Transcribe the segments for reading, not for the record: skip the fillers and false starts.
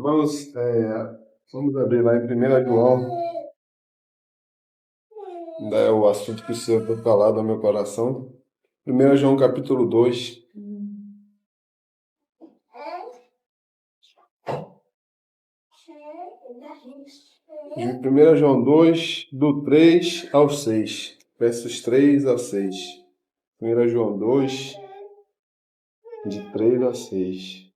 Vamos, vamos abrir lá em 1 João, ainda é o assunto que o Senhor tem falado ao meu coração. 1 João capítulo 2. De 1 João 2, do 3 ao 6, versos 3 ao 6. 1 João 2, de 3 a 6.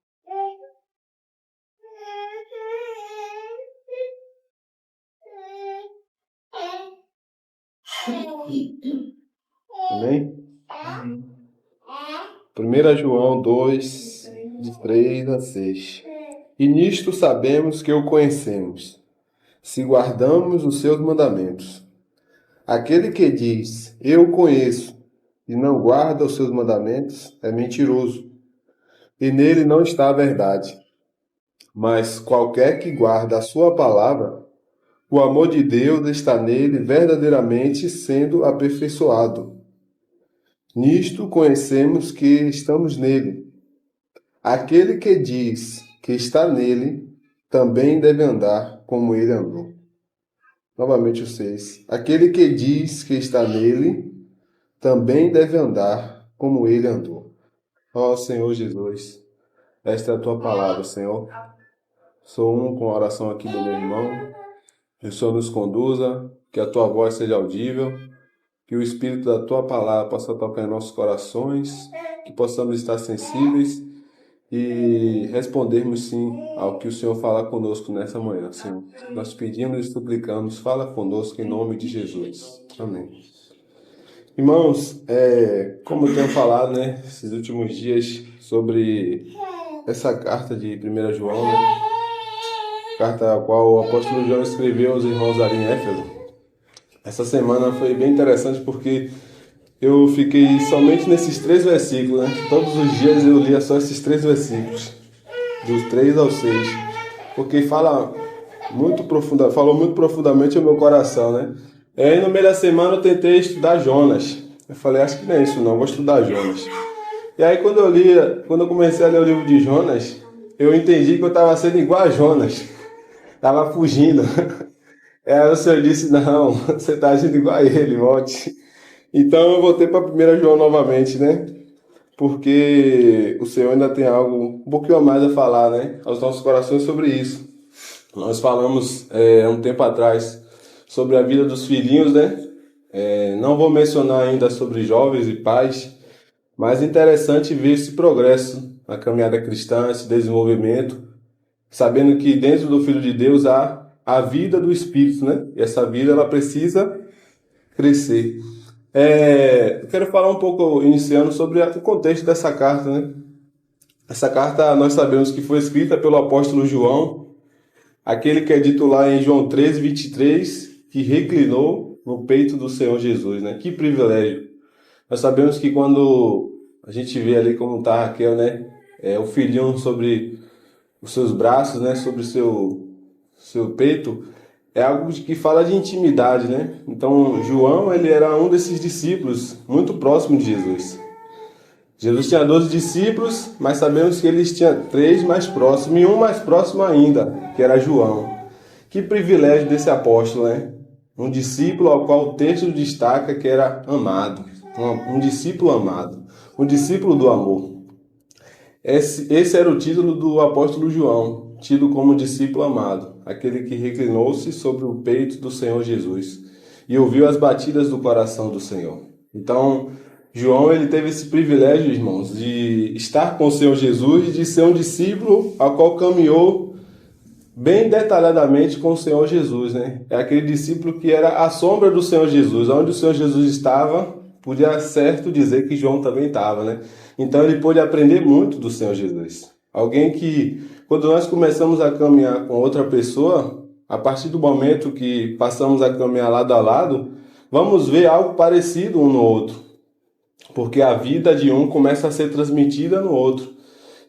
Amém? 1 João 2, de 3 a 6. E nisto sabemos que o conhecemos, se guardamos os seus mandamentos. Aquele que diz, eu o conheço, e não guarda os seus mandamentos, é mentiroso, e nele não está a verdade. Mas qualquer que guarda a sua palavra, o amor de Deus está nele verdadeiramente sendo aperfeiçoado. Nisto conhecemos que estamos nele. Aquele que diz que está nele, também deve andar como ele andou. Novamente o 6. Aquele que diz que está nele, também deve andar como ele andou. Ó Senhor Jesus, esta é a tua palavra, Senhor. Sou um com a oração aqui do meu irmão. Que o Senhor nos conduza, que a tua voz seja audível, que o Espírito da tua palavra possa tocar em nossos corações, que possamos estar sensíveis e respondermos sim ao que o Senhor fala conosco nessa manhã, Senhor. Nós pedimos e suplicamos, fala conosco em nome de Jesus. Amém. Irmãos, como eu tenho falado, né, esses últimos dias sobre essa carta de 1 João, né, carta a qual o apóstolo João escreveu aos irmãos ali em Éfeso. Essa semana foi bem interessante porque eu fiquei somente nesses 3 versículos, né? Todos os dias eu lia só esses 3 versículos, dos 3 ao 6, porque falou muito profundamente ao meu coração, né? E aí no meio da semana eu tentei estudar Jonas. Eu falei, acho que não é isso não, vou estudar Jonas. E aí quando eu comecei a ler o livro de Jonas, eu entendi que eu estava sendo igual a Jonas. Estava fugindo. Aí o Senhor disse, não, você está agindo igual a ele, volte. Então eu voltei para 1 João novamente, né? Porque o Senhor ainda tem algo um pouquinho a mais a falar, né? Aos nossos corações sobre isso. Nós falamos um tempo atrás sobre a vida dos filhinhos, né? Não vou mencionar ainda sobre jovens e pais, mas é interessante ver esse progresso na caminhada cristã, esse desenvolvimento, sabendo que dentro do Filho de Deus há a vida do Espírito, né? E essa vida ela precisa crescer. Eu quero falar um pouco, iniciando, sobre o contexto dessa carta, né? Essa carta nós sabemos que foi escrita pelo apóstolo João, aquele que é dito lá em João 13, 23, que reclinou no peito do Senhor Jesus, né? Que privilégio! Nós sabemos que quando a gente vê ali como está Raquel, né? O filhinho sobre os seus braços, né? Sobre o seu peito, é algo que fala de intimidade, né? Então, João, ele era um desses discípulos muito próximo de Jesus. Jesus tinha 12 discípulos, mas sabemos que eles tinham 3 mais próximos e um mais próximo ainda, que era João. Que privilégio desse apóstolo, né? Um discípulo ao qual o texto destaca que era amado. Um discípulo amado. Um discípulo do amor. Esse era o título do apóstolo João, tido como discípulo amado, aquele que reclinou-se sobre o peito do Senhor Jesus e ouviu as batidas do coração do Senhor. Então, João ele teve esse privilégio, irmãos, de estar com o Senhor Jesus e de ser um discípulo ao qual caminhou bem detalhadamente com o Senhor Jesus, né? É aquele discípulo que era a sombra do Senhor Jesus. Onde o Senhor Jesus estava, podia certo dizer que João também estava, né? Então ele pôde aprender muito do Senhor Jesus. Alguém que, quando nós começamos a caminhar com outra pessoa, a partir do momento que passamos a caminhar lado a lado, vamos ver algo parecido um no outro. Porque a vida de um começa a ser transmitida no outro.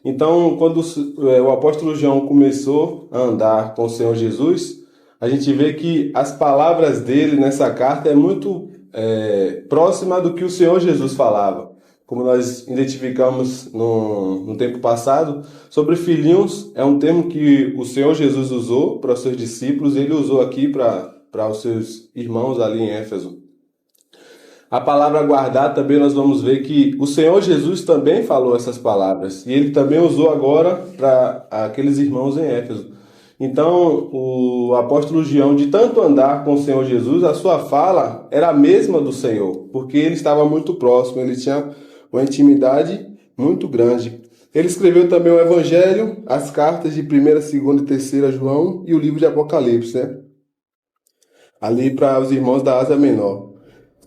Então, quando o apóstolo João começou a andar com o Senhor Jesus, a gente vê que as palavras dele nessa carta é muito próxima do que o Senhor Jesus falava. como nós identificamos no tempo passado, sobre filhinhos é um termo que o Senhor Jesus usou para os seus discípulos, ele usou aqui para os seus irmãos ali em Éfeso. A palavra guardar também nós vamos ver que o Senhor Jesus também falou essas palavras, e ele também usou agora para aqueles irmãos em Éfeso. Então, o apóstolo João, de tanto andar com o Senhor Jesus, a sua fala era a mesma do Senhor, porque ele estava muito próximo, ele tinha uma intimidade muito grande. Ele escreveu também o Evangelho, as cartas de 1ª, 2ª e 3ª João e o livro de Apocalipse, né? Ali para os irmãos da Ásia Menor.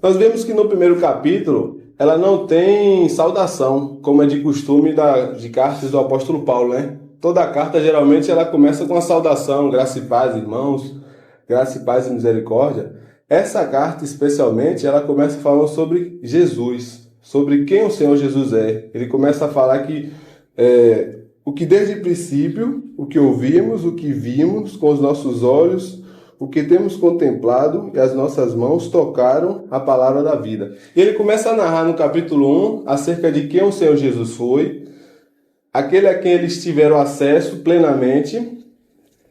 Nós vemos que no primeiro capítulo, ela não tem saudação, como é de costume de cartas do apóstolo Paulo, né? Toda a carta, geralmente, ela começa com a saudação, graça e paz, irmãos, graça e paz e misericórdia. Essa carta, especialmente, ela começa falando sobre Jesus, sobre quem o Senhor Jesus é. Ele começa a falar que o que desde o princípio, o que ouvimos, o que vimos com os nossos olhos, o que temos contemplado e as nossas mãos tocaram a palavra da vida. E ele começa a narrar no capítulo 1 acerca de quem o Senhor Jesus foi, aquele a quem eles tiveram acesso plenamente,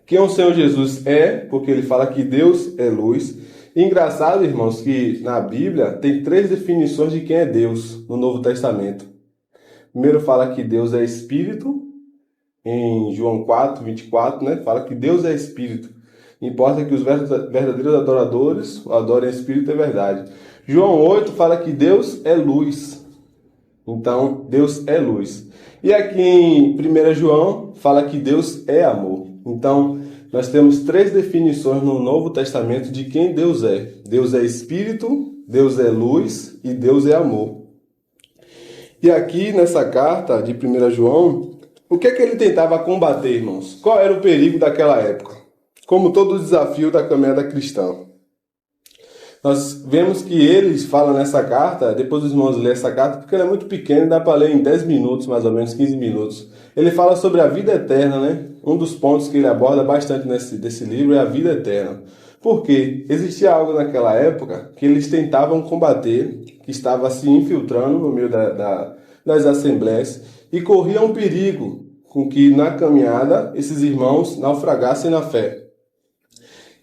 quem o Senhor Jesus é, porque ele fala que Deus é luz. E engraçado, irmãos, que na Bíblia tem 3 definições de quem é Deus no Novo Testamento. Primeiro fala que Deus é Espírito, em João 4, 24, né? Fala que Deus é Espírito. Importa que os verdadeiros adoradores o adorem em Espírito e verdade. João 8 fala que Deus é luz. Então, Deus é luz. E aqui em 1 João fala que Deus é amor. Então, nós temos 3 definições no Novo Testamento de quem Deus é. Deus é Espírito, Deus é luz e Deus é amor. E aqui nessa carta de 1 João, o que é que ele tentava combater, irmãos? Qual era o perigo daquela época? Como todo desafio da caminhada cristã. Nós vemos que eles falam nessa carta, depois os irmãos lerem essa carta, porque ela é muito pequena e dá para ler em 10 minutos, mais ou menos 15 minutos. Ele fala sobre a vida eterna, né? Um dos pontos que ele aborda bastante desse livro é a vida eterna. Por quê? Existia algo naquela época que eles tentavam combater, que estava se infiltrando no meio das assembleias e corria um perigo com que na caminhada esses irmãos naufragassem na fé.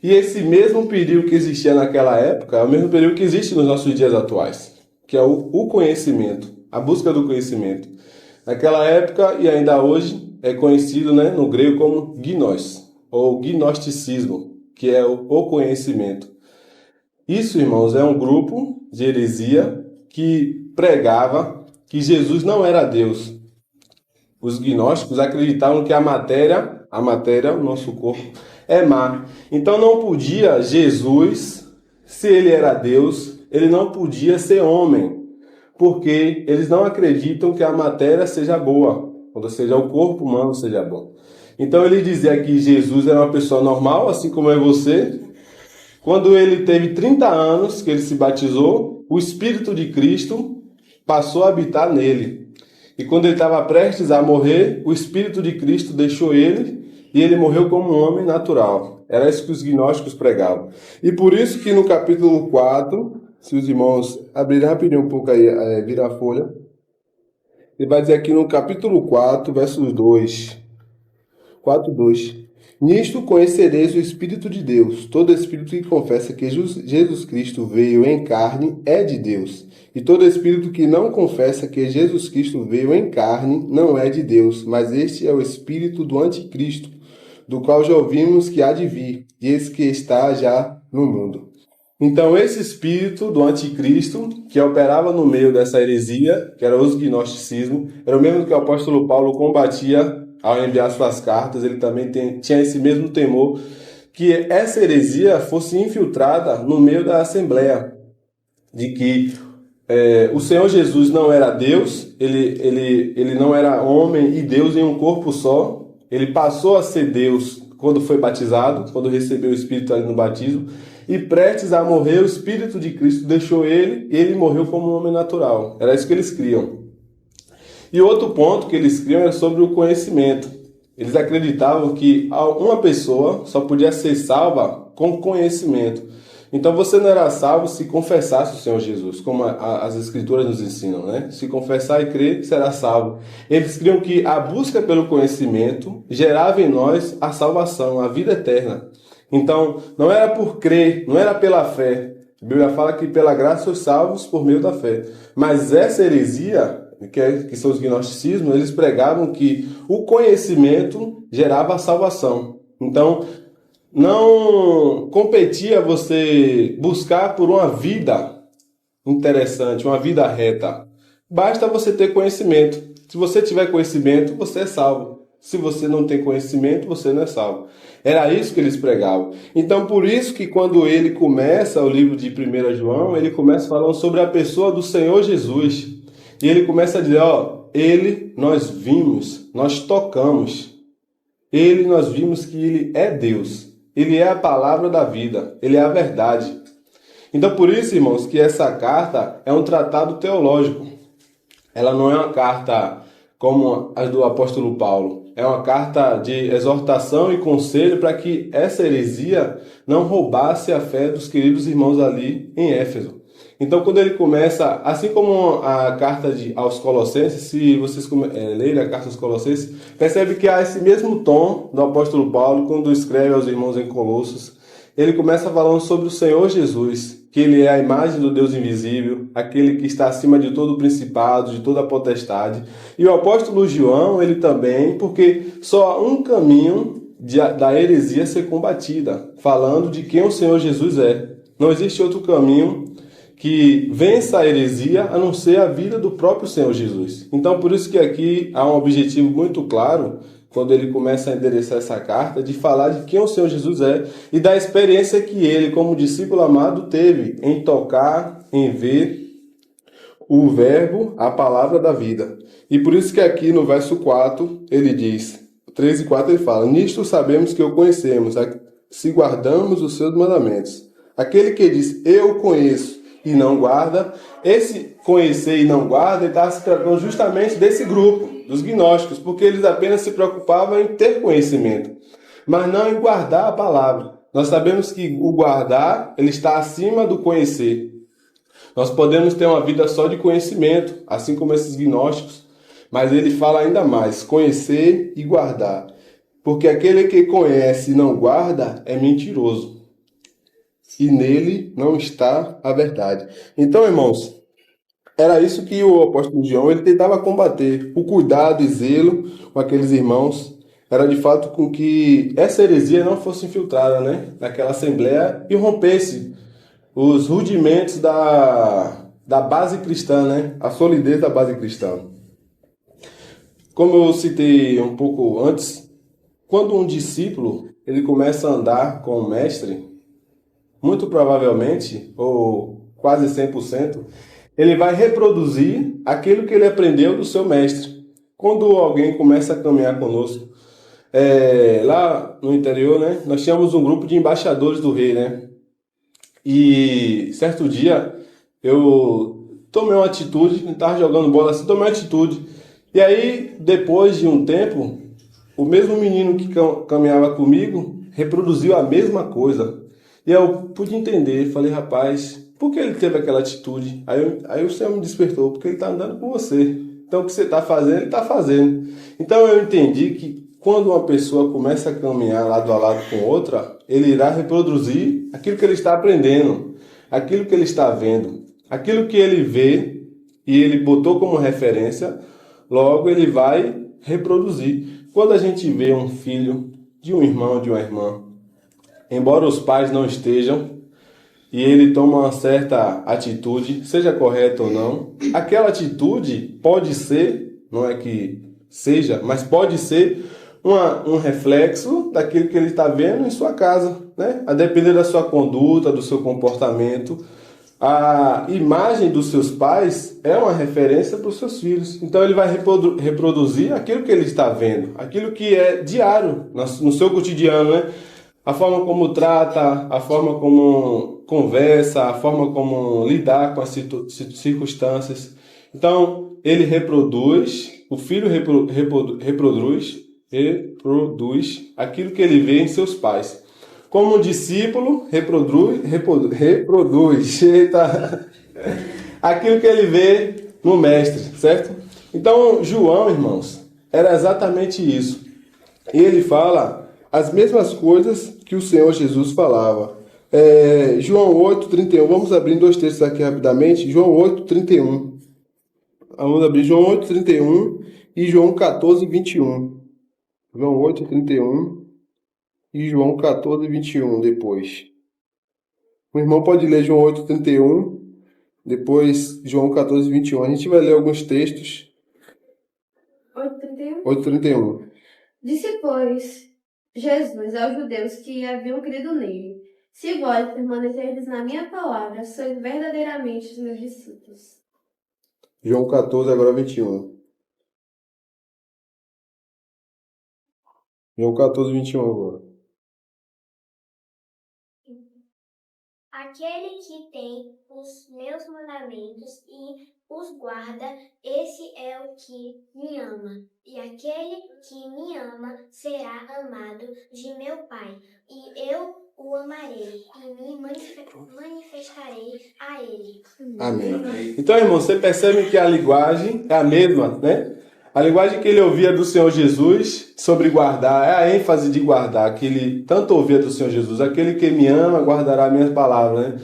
E esse mesmo perigo que existia naquela época é o mesmo perigo que existe nos nossos dias atuais, que é o conhecimento, a busca do conhecimento. Naquela época e ainda hoje é conhecido, né, no grego como gnós, ou gnosticismo, que é o conhecimento. Isso, irmãos, é um grupo de heresia que pregava que Jesus não era Deus. Os gnósticos acreditavam que a matéria, o nosso corpo, é má. Então não podia Jesus, se ele era Deus, ele não podia ser homem, porque eles não acreditam que a matéria seja boa, ou seja, o corpo humano seja bom. Então ele dizia que Jesus era uma pessoa normal, assim como é você. Quando ele teve 30 anos, que ele se batizou, o Espírito de Cristo passou a habitar nele. E quando ele estava prestes a morrer, o Espírito de Cristo deixou ele e ele morreu como um homem natural. Era isso que os gnósticos pregavam. E por isso que no capítulo 4, se os irmãos abrirem rapidinho um pouco aí, virar a folha, ele vai dizer aqui no capítulo 4, versos 2. 4:2. Nisto conhecereis o Espírito de Deus. Todo Espírito que confessa que Jesus Cristo veio em carne é de Deus. E todo Espírito que não confessa que Jesus Cristo veio em carne não é de Deus. Mas este é o Espírito do Anticristo, do qual já ouvimos que há de vir, e esse que está já no mundo. Então esse Espírito do Anticristo, que operava no meio dessa heresia, que era o gnosticismo, era o mesmo que o apóstolo Paulo combatia ao enviar suas cartas. Ele também tinha esse mesmo temor, que essa heresia fosse infiltrada no meio da assembleia, de que o Senhor Jesus não era Deus, ele não era homem e Deus em um corpo só. Ele passou a ser Deus quando foi batizado, quando recebeu o Espírito ali no batismo, e prestes a morrer, o Espírito de Cristo deixou ele, e ele morreu como um homem natural. Era isso que eles criam. E outro ponto que eles criam é sobre o conhecimento. Eles acreditavam que uma pessoa só podia ser salva com conhecimento. Então você não era salvo se confessasse o Senhor Jesus, como as Escrituras nos ensinam, né? Se confessar e crer, será salvo. Eles criam que a busca pelo conhecimento gerava em nós a salvação, a vida eterna. Então, não era por crer, não era pela fé. A Bíblia fala que pela graça sois salvos por meio da fé. Mas essa heresia, que são os gnosticismos, eles pregavam que o conhecimento gerava a salvação. Então, não competia você buscar por uma vida interessante, uma vida reta. Basta você ter conhecimento. Se você tiver conhecimento, você é salvo. Se você não tem conhecimento, você não é salvo. Era isso que eles pregavam. Então, por isso que quando ele começa o livro de 1 João, ele começa falando sobre a pessoa do Senhor Jesus. E ele começa a dizer, ele nós vimos, nós tocamos. Ele nós vimos que ele é Deus. Ele é a palavra da vida. Ele é a verdade. Então, por isso, irmãos, que essa carta é um tratado teológico. Ela não é uma carta como as do apóstolo Paulo. É uma carta de exortação e conselho para que essa heresia não roubasse a fé dos queridos irmãos ali em Éfeso. Então, quando ele começa, assim como a carta aos Colossenses, se vocês lerem a carta aos Colossenses, percebe que há esse mesmo tom do apóstolo Paulo quando escreve aos irmãos em Colossos. Ele começa falando sobre o Senhor Jesus, que ele é a imagem do Deus invisível, aquele que está acima de todo o principado, de toda a potestade. E o apóstolo João, ele também, porque só há um caminho da heresia ser combatida, falando de quem o Senhor Jesus é. Não existe outro caminho que vença a heresia a não ser a vida do próprio Senhor Jesus. Então, por isso que aqui há um objetivo muito claro, quando ele começa a endereçar essa carta, de falar de quem o Senhor Jesus é e da experiência que ele, como discípulo amado, teve em tocar, em ver o verbo, a palavra da vida. E por isso que aqui no verso 4, ele diz, 3 e 4 ele fala, nisto sabemos que o conhecemos, se guardamos os seus mandamentos. Aquele que diz, eu conheço, e não guarda, esse conhecer e não guarda, ele está se tratando justamente desse grupo, dos gnósticos, porque eles apenas se preocupavam em ter conhecimento, mas não em guardar a palavra. Nós sabemos que o guardar, ele está acima do conhecer. Nós podemos ter uma vida só de conhecimento, assim como esses gnósticos, mas ele fala ainda mais, conhecer e guardar. Porque aquele que conhece e não guarda é mentiroso. E nele não está a verdade. Então, irmãos, era isso que o apóstolo João ele tentava combater. O cuidado e zelo com aqueles irmãos era de fato com que essa heresia não fosse infiltrada, né, naquela assembleia e rompesse os rudimentos da base cristã, né, a solidez da base cristã. Como eu citei um pouco antes, quando um discípulo ele começa a andar com o mestre, muito provavelmente, ou quase 100%, ele vai reproduzir aquilo que ele aprendeu do seu mestre. Quando alguém começa a caminhar conosco, lá no interior, né, nós tínhamos um grupo de embaixadores do rei, né? E certo dia eu tomei uma atitude, estava jogando bola assim, tomei uma atitude. E aí, depois de um tempo, o mesmo menino que caminhava comigo reproduziu a mesma coisa. E eu pude entender, falei, rapaz, por que ele teve aquela atitude? Aí o Senhor me despertou, porque ele está andando com você. Então o que você está fazendo, ele está fazendo. Então eu entendi que quando uma pessoa começa a caminhar lado a lado com outra, ele irá reproduzir aquilo que ele está aprendendo, aquilo que ele está vendo, aquilo que ele vê e ele botou como referência, logo ele vai reproduzir. Quando a gente vê um filho de um irmão, de uma irmã, embora os pais não estejam, e ele toma uma certa atitude, seja correta ou não, aquela atitude pode ser, não é que seja, mas pode ser um reflexo daquilo que ele está vendo em sua casa, né? A depender da sua conduta, do seu comportamento. A imagem dos seus pais é uma referência para os seus filhos. Então ele vai reproduzir aquilo que ele está vendo, aquilo que é diário, no seu cotidiano, né? A forma como trata, a forma como conversa, a forma como lidar com as circunstâncias. Então, ele reproduz, o filho reproduz aquilo que ele vê em seus pais. como um discípulo reproduz eita, aquilo que ele vê no mestre, certo? Então, João, irmãos, era exatamente isso. E ele fala as mesmas coisas que o Senhor Jesus falava. João 8:31. Vamos abrir dois textos aqui rapidamente. João 8:31. Vamos abrir João 8:31 e João 14:21. João 8:31 e João 14:21 depois. O irmão pode ler João 8:31, depois João 14:21. A gente vai ler alguns textos. 8:31. 8:31. Disse, pois, Jesus aos judeus que haviam crido nele: se vós permanecerdes na minha palavra, sois verdadeiramente os meus discípulos. João 14, agora 21. João 14:21 agora. Aquele que tem os meus mandamentos e os guarda, esse é o que me ama. E aquele que me ama será amado de meu Pai, e eu o amarei e me manifestarei a ele. Amém. Então, irmão, você percebe que a linguagem é a mesma, né? A linguagem que ele ouvia do Senhor Jesus sobre guardar, é a ênfase de guardar, que ele tanto ouvia do Senhor Jesus. Aquele que me ama guardará minhas palavras, né?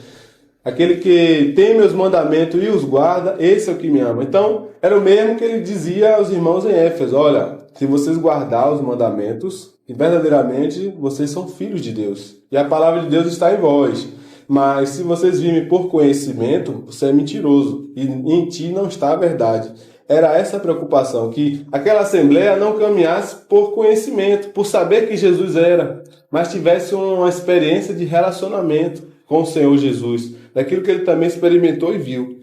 Aquele que tem meus mandamentos e os guarda, esse é o que me ama. Então, era o mesmo que ele dizia aos irmãos em Éfeso: olha, se vocês guardar os mandamentos, verdadeiramente vocês são filhos de Deus. E a palavra de Deus está em vós. Mas se vocês virem por conhecimento, você é mentiroso. E em ti não está a verdade. Era essa a preocupação, que aquela assembleia não caminhasse por conhecimento, por saber que Jesus era, mas tivesse uma experiência de relacionamento com o Senhor Jesus, daquilo que ele também experimentou e viu.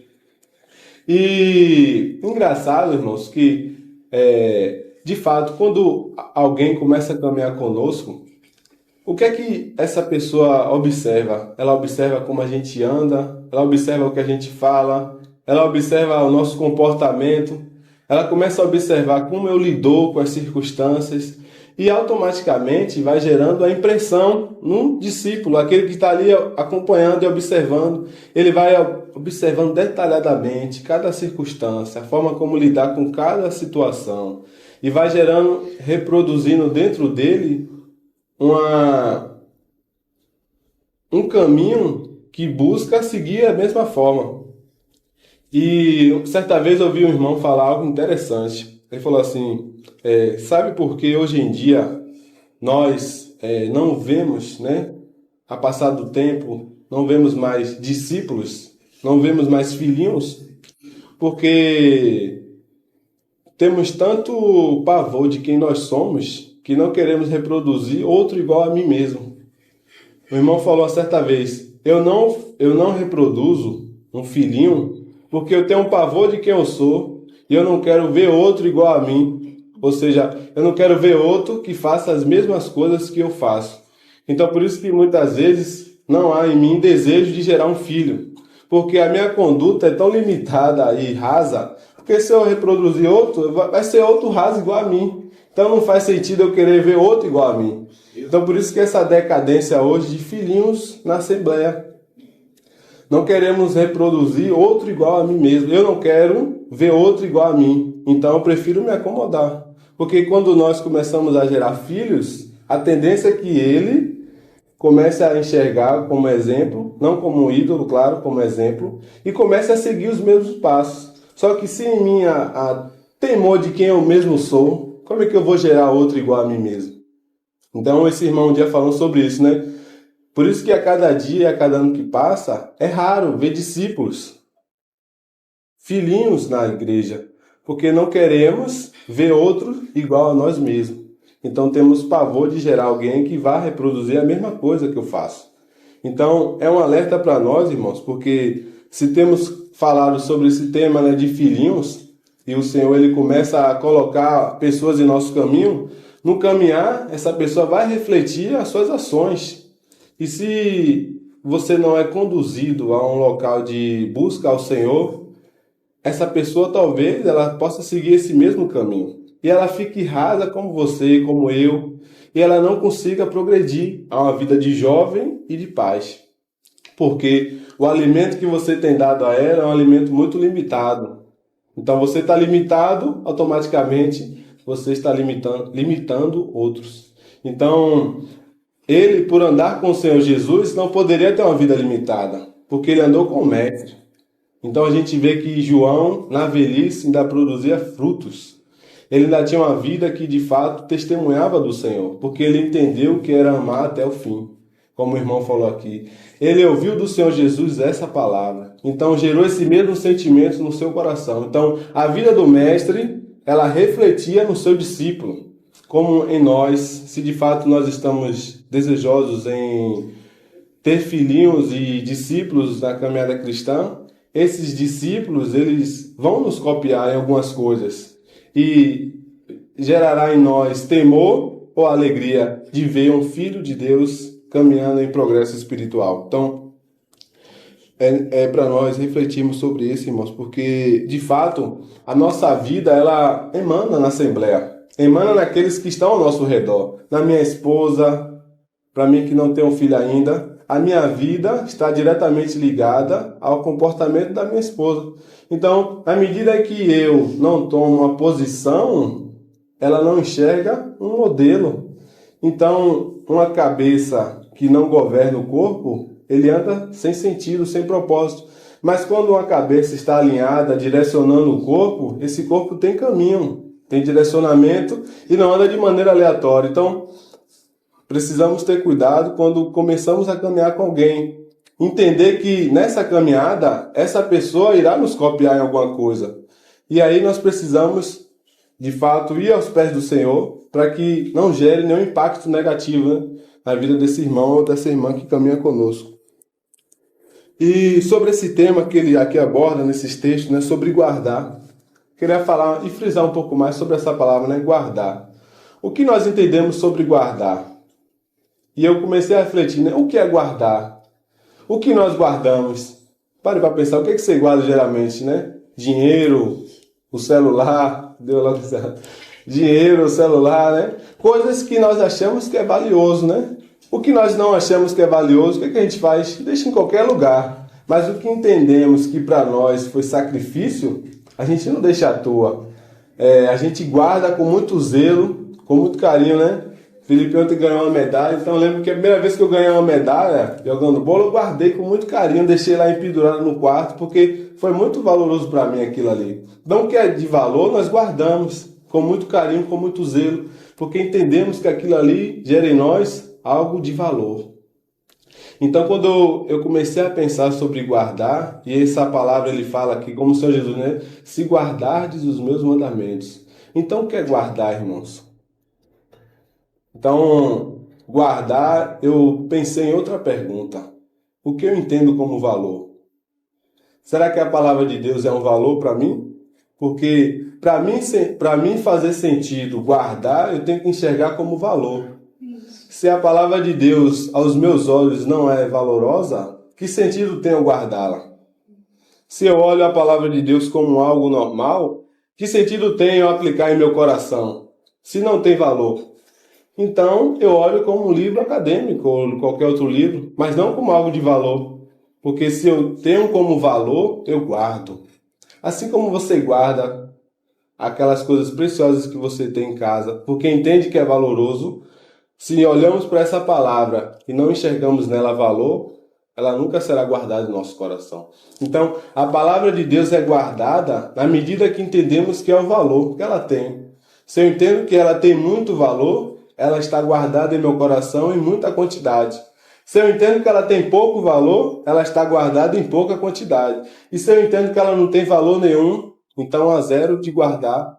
E engraçado, irmãos, que de fato, quando alguém começa a caminhar conosco, o que é que essa pessoa observa? Ela observa como a gente anda, ela observa o que a gente fala, ela observa o nosso comportamento, ela começa a observar como eu lido com as circunstâncias e automaticamente vai gerando a impressão num discípulo, aquele que está ali acompanhando e observando. Ele vai observando detalhadamente cada circunstância, a forma como lidar com cada situação e vai gerando, reproduzindo dentro dele um caminho que busca seguir a mesma forma. E certa vez eu ouvi um irmão falar algo interessante. Ele falou assim, sabe por que hoje em dia nós não vemos, né, a passar do tempo, não vemos mais discípulos, não vemos mais filhinhos? Porque temos tanto pavor de quem nós somos que não queremos reproduzir outro igual a mim mesmo. O irmão falou certa vez, eu não reproduzo um filhinho porque eu tenho um pavor de quem eu sou e eu não quero ver outro igual a mim. Ou seja, eu não quero ver outro que faça as mesmas coisas que eu faço. Então, por isso que muitas vezes não há em mim desejo de gerar um filho. Porque a minha conduta é tão limitada e rasa, porque se eu reproduzir outro, vai ser outro raso igual a mim. Então não faz sentido eu querer ver outro igual a mim. Então por isso que essa decadência hoje de filhinhos na Assembleia. Não queremos reproduzir outro igual a mim mesmo. Eu não quero ver outro igual a mim. Então eu prefiro me acomodar. Porque quando nós começamos a gerar filhos, a tendência é que ele comece a enxergar como exemplo, não como um ídolo, claro, como exemplo, e comece a seguir os mesmos passos. Só que se em mim há temor de quem eu mesmo sou, como é que eu vou gerar outro igual a mim mesmo? Então esse irmão um dia falou sobre isso, né? Por isso que a cada dia, a cada ano que passa, é raro ver discípulos, filhinhos na igreja, porque não queremos ver outro igual a nós mesmos. Então temos pavor de gerar alguém que vá reproduzir a mesma coisa que eu faço. Então é um alerta para nós, irmãos, porque se temos falado sobre esse tema, né, de filhinhos, e o Senhor ele começa a colocar pessoas em nosso caminho, no caminhar essa pessoa vai refletir as suas ações. E se você não é conduzido a um local de busca ao Senhor, essa pessoa talvez ela possa seguir esse mesmo caminho. E ela fique rasa como você, como eu. e ela não consiga progredir a uma vida de jovem e de paz. Porque o alimento que você tem dado a ela é um alimento muito limitado. Então você está limitado, automaticamente você está limitando outros. Então, ele, por andar com o Senhor Jesus, não poderia ter uma vida limitada, porque ele andou com o Mestre. Então a gente vê que João, na velhice, ainda produzia frutos. Ele ainda tinha uma vida que, de fato, testemunhava do Senhor, porque ele entendeu que era amar até o fim, como o irmão falou aqui. Ele ouviu do Senhor Jesus essa palavra, então gerou esse mesmo sentimento no seu coração. Então, a vida do Mestre, ela refletia no seu discípulo, como em nós, se de fato nós estamos desejosos em ter filhinhos e discípulos na caminhada cristã, esses discípulos, eles vão nos copiar em algumas coisas e gerará em nós temor ou alegria de ver um filho de Deus caminhando em progresso espiritual. Então, é para nós refletirmos sobre isso, irmãos, porque, de fato, a nossa vida, ela emana na Assembleia, emana naqueles que estão ao nosso redor. Na minha esposa, para mim que não tenho filho ainda, a minha vida está diretamente ligada ao comportamento da minha esposa. Então, à medida que eu não tomo uma posição, ela não enxerga um modelo. Então, uma cabeça que não governa o corpo, ele anda sem sentido, sem propósito. Mas quando uma cabeça está alinhada, direcionando o corpo, esse corpo tem caminho, tem direcionamento e não anda de maneira aleatória. Então, precisamos ter cuidado quando começamos a caminhar com alguém. Entender que nessa caminhada, essa pessoa irá nos copiar em alguma coisa. E aí nós precisamos, de fato, ir aos pés do Senhor para que não gere nenhum impacto negativo, né, na vida desse irmão ou dessa irmã que caminha conosco. E sobre esse tema que ele aqui aborda nesses textos, né, sobre guardar, queria falar e frisar um pouco mais sobre essa palavra, né, guardar. O que nós entendemos sobre guardar? E eu comecei a refletir, né, o que é guardar? O que nós guardamos? Pare para pensar, o que é que você guarda geralmente, né? Dinheiro, o celular, deu logo certo. Dinheiro, o celular, né? Coisas que nós achamos que é valioso, né? O que nós não achamos que é valioso, o que é que a gente faz? Deixa em qualquer lugar. Mas o que entendemos que para nós foi sacrifício, a gente não deixa à toa. A gente guarda com muito zelo, com muito carinho, né? Felipe ontem ganhou uma medalha, então eu lembro que a primeira vez que eu ganhei uma medalha, jogando bola, eu guardei com muito carinho, deixei lá empedurado no quarto, porque foi muito valoroso para mim aquilo ali. Então o que é de valor, nós guardamos com muito carinho, com muito zelo, porque entendemos que aquilo ali gera em nós algo de valor. Então quando eu comecei a pensar sobre guardar, e essa palavra ele fala aqui, como o Senhor Jesus, né? Se guardardes os meus mandamentos. Então o que é guardar, irmãos? Então, guardar, eu pensei em outra pergunta. O que eu entendo como valor? Será que a palavra de Deus é um valor para mim? Porque para mim fazer sentido guardar, eu tenho que enxergar como valor. Se a palavra de Deus aos meus olhos não é valorosa, que sentido tem eu guardá-la? Se eu olho a palavra de Deus como algo normal, que sentido tem eu aplicar em meu coração? Se não tem valor. Então, eu olho como um livro acadêmico ou qualquer outro livro, mas não como algo de valor. Porque se eu tenho como valor, eu guardo. Assim como você guarda aquelas coisas preciosas que você tem em casa, porque entende que é valoroso, se olhamos para essa palavra e não enxergamos nela valor, ela nunca será guardada em nosso coração. Então, a palavra de Deus é guardada na medida que entendemos que é o valor que ela tem. Se eu entendo que ela tem muito valor, ela está guardada em meu coração em muita quantidade. Se eu entendo que ela tem pouco valor, ela está guardada em pouca quantidade. E se eu entendo que ela não tem valor nenhum, então há zero de guardar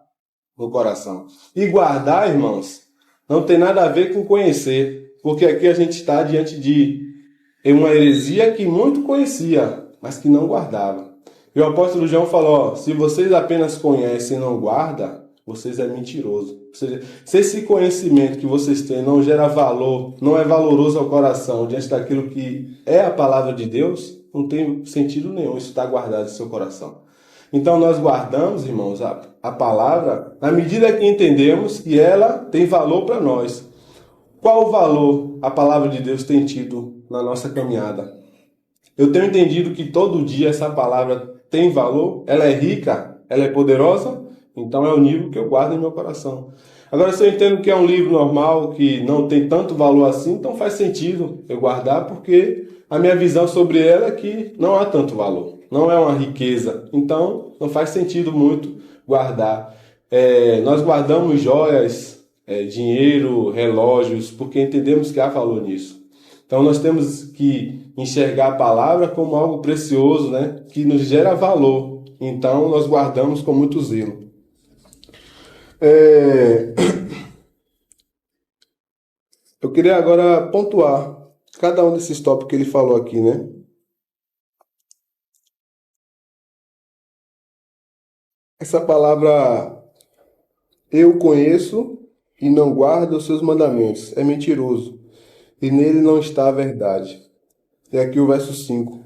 no coração. E guardar, irmãos, não tem nada a ver com conhecer, porque aqui a gente está diante de uma heresia que muito conhecia, mas que não guardava. E o apóstolo João falou, se vocês apenas conhecem e não guardam, vocês é mentiroso. Ou seja, se esse conhecimento que vocês têm não gera valor, não é valoroso ao coração diante daquilo que é a palavra de Deus, não tem sentido nenhum isso estar guardado em seu coração. Então nós guardamos, irmãos, a palavra na medida que entendemos que ela tem valor para nós. qual valor a palavra de Deus tem tido na nossa caminhada? Eu tenho entendido que todo dia essa palavra tem valor, ela é rica, ela é poderosa, então é o nível que eu guardo em meu coração. Agora, se eu entendo que é um livro normal, que não tem tanto valor assim, então faz sentido eu guardar, porque a minha visão sobre ela é que não há tanto valor, não é uma riqueza, então não faz sentido muito guardar. Nós guardamos joias, dinheiro, relógios, porque entendemos que há valor nisso. Então nós temos que enxergar a palavra como algo precioso, né, que nos gera valor. Então nós guardamos com muito zelo. Eu queria agora pontuar cada um desses tópicos que ele falou aqui, né? Essa palavra eu conheço e não guardo os seus mandamentos. É mentiroso. E nele não está a verdade. E aqui o verso 5.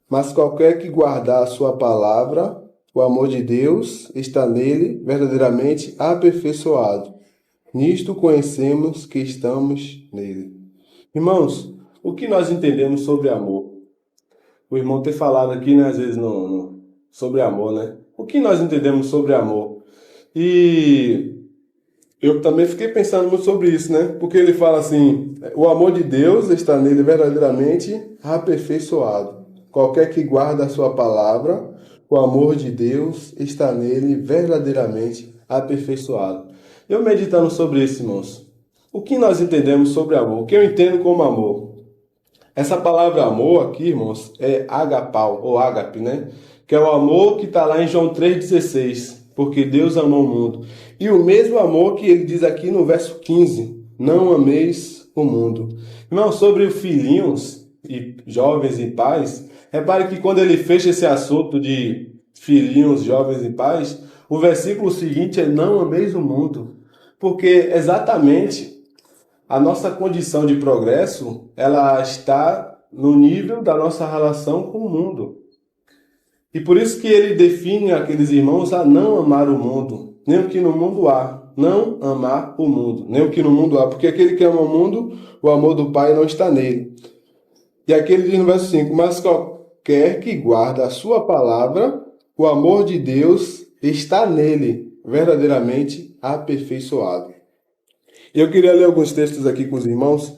Mas qualquer que guardar a sua palavra, o amor de Deus está nele verdadeiramente aperfeiçoado. Nisto conhecemos que estamos nele. Irmãos, o que nós entendemos sobre amor? O irmão tem falado aqui, né, às vezes, sobre amor, né? O que nós entendemos sobre amor? E eu também fiquei pensando muito sobre isso, né? Porque ele fala assim, o amor de Deus está nele verdadeiramente aperfeiçoado. Qualquer que guarda a sua palavra, o amor de Deus está nele verdadeiramente aperfeiçoado. Eu meditando sobre isso, irmãos, o que nós entendemos sobre amor? O que eu entendo como amor? Essa palavra amor aqui, irmãos, é agapau, ou ágape, né? Que é o amor que está lá em João 3,16. Porque Deus amou o mundo. E o mesmo amor que ele diz aqui no verso 15. Não ameis o mundo. Irmão, sobre os filhinhos, e jovens e pais, repare que quando ele fecha esse assunto de filhinhos, jovens e pais, o versículo seguinte é não ameis o mundo. Porque exatamente a nossa condição de progresso, ela está no nível da nossa relação com o mundo. E por isso que ele define aqueles irmãos a não amar o mundo, nem o que no mundo há. Não amar o mundo, nem o que no mundo há. Porque aquele que ama o mundo, o amor do Pai não está nele. E aqui ele diz no verso 5, mas qualquer que guarda a sua palavra, o amor de Deus está nele, verdadeiramente aperfeiçoado. Eu queria ler alguns textos aqui com os irmãos.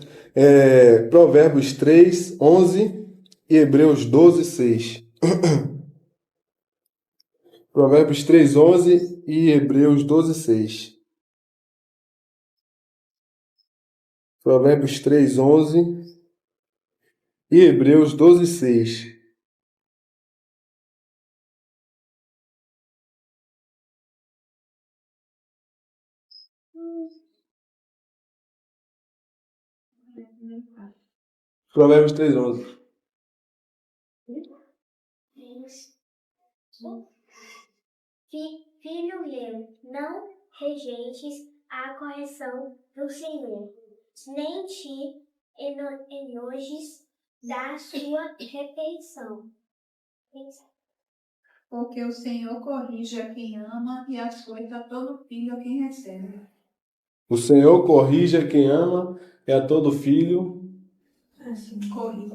Provérbios 3, 11 e Hebreus 12, 6. Provérbios 3, 11 e Hebreus 12, 6. Provérbios 3, 11 e Hebreus 12, 6. Provérbios 3, 11. Filho meu, não rejeites a correção do Senhor, nem te enojes da sua repetição. Porque o Senhor corrige a quem ama e açoita todo filho a quem recebe. O Senhor corrige a quem ama e a todo filho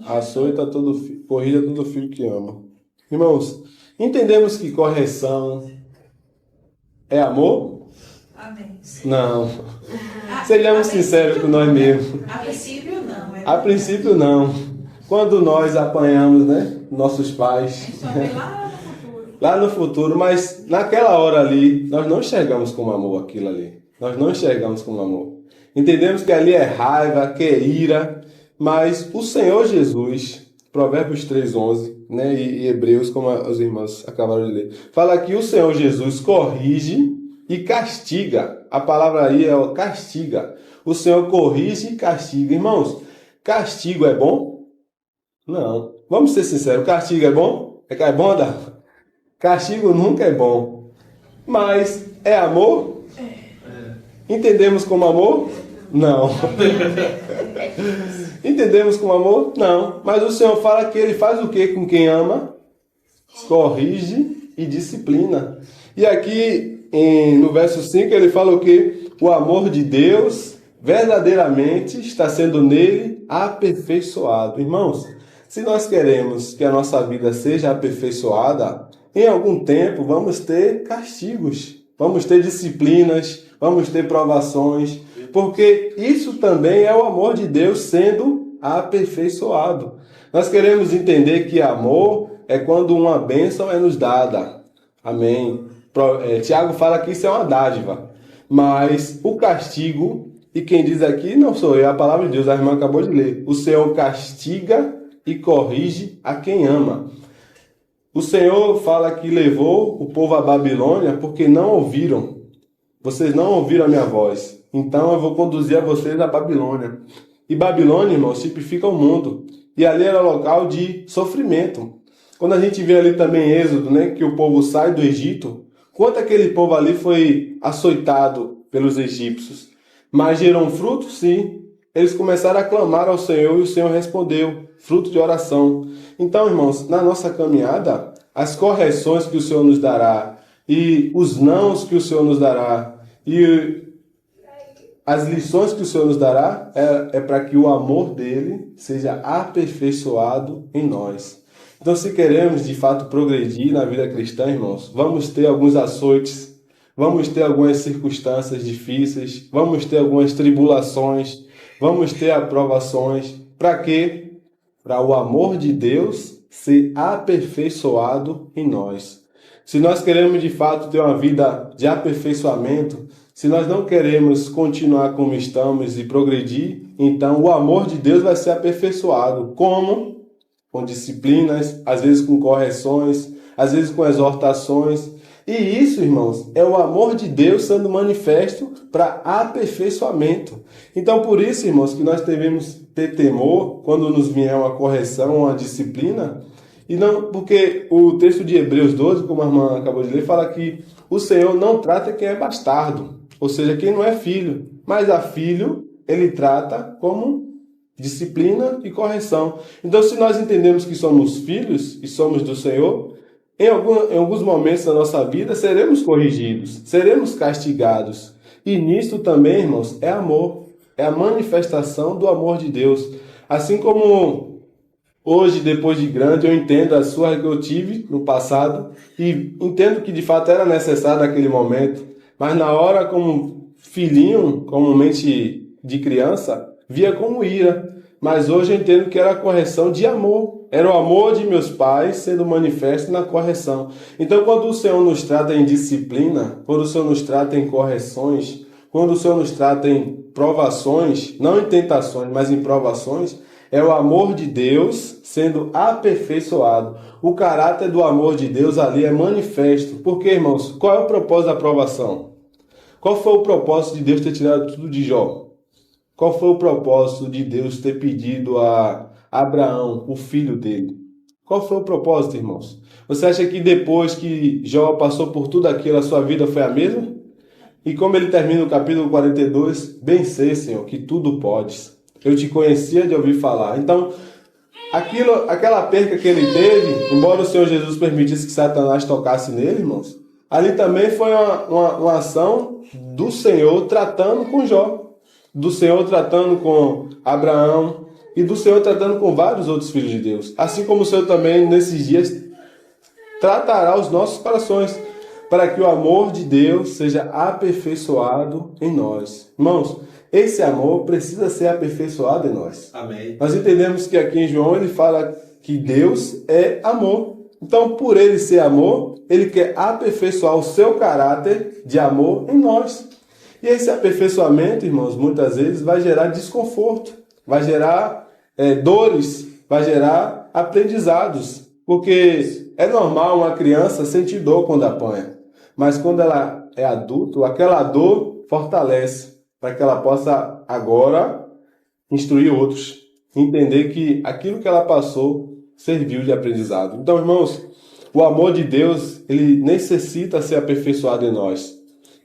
açoita todo filho, corrige a todo filho que ama. Irmãos, entendemos que correção é amor? Amém. Não. Sejamos sinceros com nós mesmos. A princípio não. A princípio não. Quando nós apanhamos, né, nossos pais, Só vem lá no futuro. lá no futuro, mas naquela hora ali, nós não enxergamos como amor aquilo ali. Nós não enxergamos como amor. Entendemos que ali é raiva, que é ira, mas o Senhor Jesus, Provérbios 3:11, né, e Hebreus, como os irmãos acabaram de ler, fala que o Senhor Jesus corrige e castiga. A palavra aí é castiga. O Senhor corrige e castiga. Irmãos, castigo é bom? Não. Vamos ser sinceros, castigo é bom? É bom, Adão? Castigo nunca é bom. Mas é amor? Entendemos como amor? Não. Entendemos como amor? Não. Mas o Senhor fala que ele faz o que com quem ama? Corrige e disciplina. E aqui no verso 5 ele fala o que? O amor de Deus verdadeiramente está sendo nele aperfeiçoado. Irmãos, se nós queremos que a nossa vida seja aperfeiçoada, em algum tempo vamos ter castigos, vamos ter disciplinas, vamos ter provações, porque isso também é o amor de Deus sendo aperfeiçoado. Nós queremos entender que amor é quando uma bênção é nos dada. Amém. Tiago fala que isso é uma dádiva, mas o castigo, e quem diz aqui não sou eu, é a palavra de Deus, a irmã acabou de ler. O Senhor castiga e corrige a quem ama. O Senhor fala que levou o povo à Babilônia porque não ouviram. Vocês não ouviram a minha voz. Então eu vou conduzir a vocês à Babilônia. E Babilônia, irmãos, tipifica o mundo. E ali era local de sofrimento. Quando a gente vê ali também Êxodo, né, que o povo sai do Egito, quanto aquele povo ali foi açoitado pelos egípcios. Mas gerou fruto? Sim. Eles começaram a clamar ao Senhor e o Senhor respondeu, fruto de oração. Então, irmãos, na nossa caminhada, as correções que o Senhor nos dará e os nãos que o Senhor nos dará e as lições que o Senhor nos dará é para que o amor dele seja aperfeiçoado em nós. Então, se queremos de fato progredir na vida cristã, irmãos, vamos ter alguns açoites, vamos ter algumas circunstâncias difíceis, vamos ter algumas tribulações, vamos ter aprovações. Para quê? Para o amor de Deus ser aperfeiçoado em nós. Se nós queremos de fato ter uma vida de aperfeiçoamento, se nós não queremos continuar como estamos e progredir, então o amor de Deus vai ser aperfeiçoado. Como? Com disciplinas, às vezes com correções, às vezes com exortações. E isso, irmãos, é o amor de Deus sendo manifesto para aperfeiçoamento. Então, por isso, irmãos, que nós devemos ter temor quando nos vier uma correção, uma disciplina. E não, porque o texto de Hebreus 12, como a irmã acabou de ler, fala que o Senhor não trata quem é bastardo, ou seja, quem não é filho. Mas a filho, ele trata como disciplina e correção. Então, se nós entendemos que somos filhos e somos do Senhor, em alguns momentos da nossa vida seremos corrigidos, seremos castigados. E nisto também, irmãos, é amor. É a manifestação do amor de Deus. Assim como hoje, depois de grande, eu entendo a surra que eu tive no passado e entendo que de fato era necessário naquele momento. Mas na hora, como filhinho, como mente de criança, via como ira. Mas hoje eu entendo que era a correção de amor. Era o amor de meus pais sendo manifesto na correção. Então, quando o Senhor nos trata em disciplina, quando o Senhor nos trata em correções, quando o Senhor nos trata em provações, não em tentações, mas em provações, é o amor de Deus sendo aperfeiçoado. O caráter do amor de Deus ali é manifesto. Porque, irmãos, qual é o propósito da provação? Qual foi o propósito de Deus ter tirado tudo de Jó? Qual foi o propósito de Deus ter pedido a Abraão, o filho dele? Qual foi o propósito, irmãos? Você acha que depois que Jó passou por tudo aquilo, a sua vida foi a mesma? E como ele termina o capítulo 42, bem sei, Senhor, que tudo podes. Eu te conhecia de ouvir falar. Então, aquela perca que ele teve, embora o Senhor Jesus permitisse que Satanás tocasse nele, irmãos, ali também foi uma ação do Senhor tratando com Jó. Do Senhor tratando com Abraão e do Senhor tratando com vários outros filhos de Deus. Assim como o Senhor também, nesses dias, tratará os nossos corações para que o amor de Deus seja aperfeiçoado em nós. Irmãos, esse amor precisa ser aperfeiçoado em nós. Amém. Nós entendemos que aqui em João ele fala que Deus é amor. Então, por ele ser amor, ele quer aperfeiçoar o seu caráter de amor em nós. E esse aperfeiçoamento, irmãos, muitas vezes vai gerar desconforto, vai gerar dores, vai gerar aprendizados. Porque é normal uma criança sentir dor quando apanha, mas quando ela é adulto, aquela dor fortalece para que ela possa agora instruir outros, entender que aquilo que ela passou serviu de aprendizado. Então, irmãos, o amor de Deus, ele necessita ser aperfeiçoado em nós.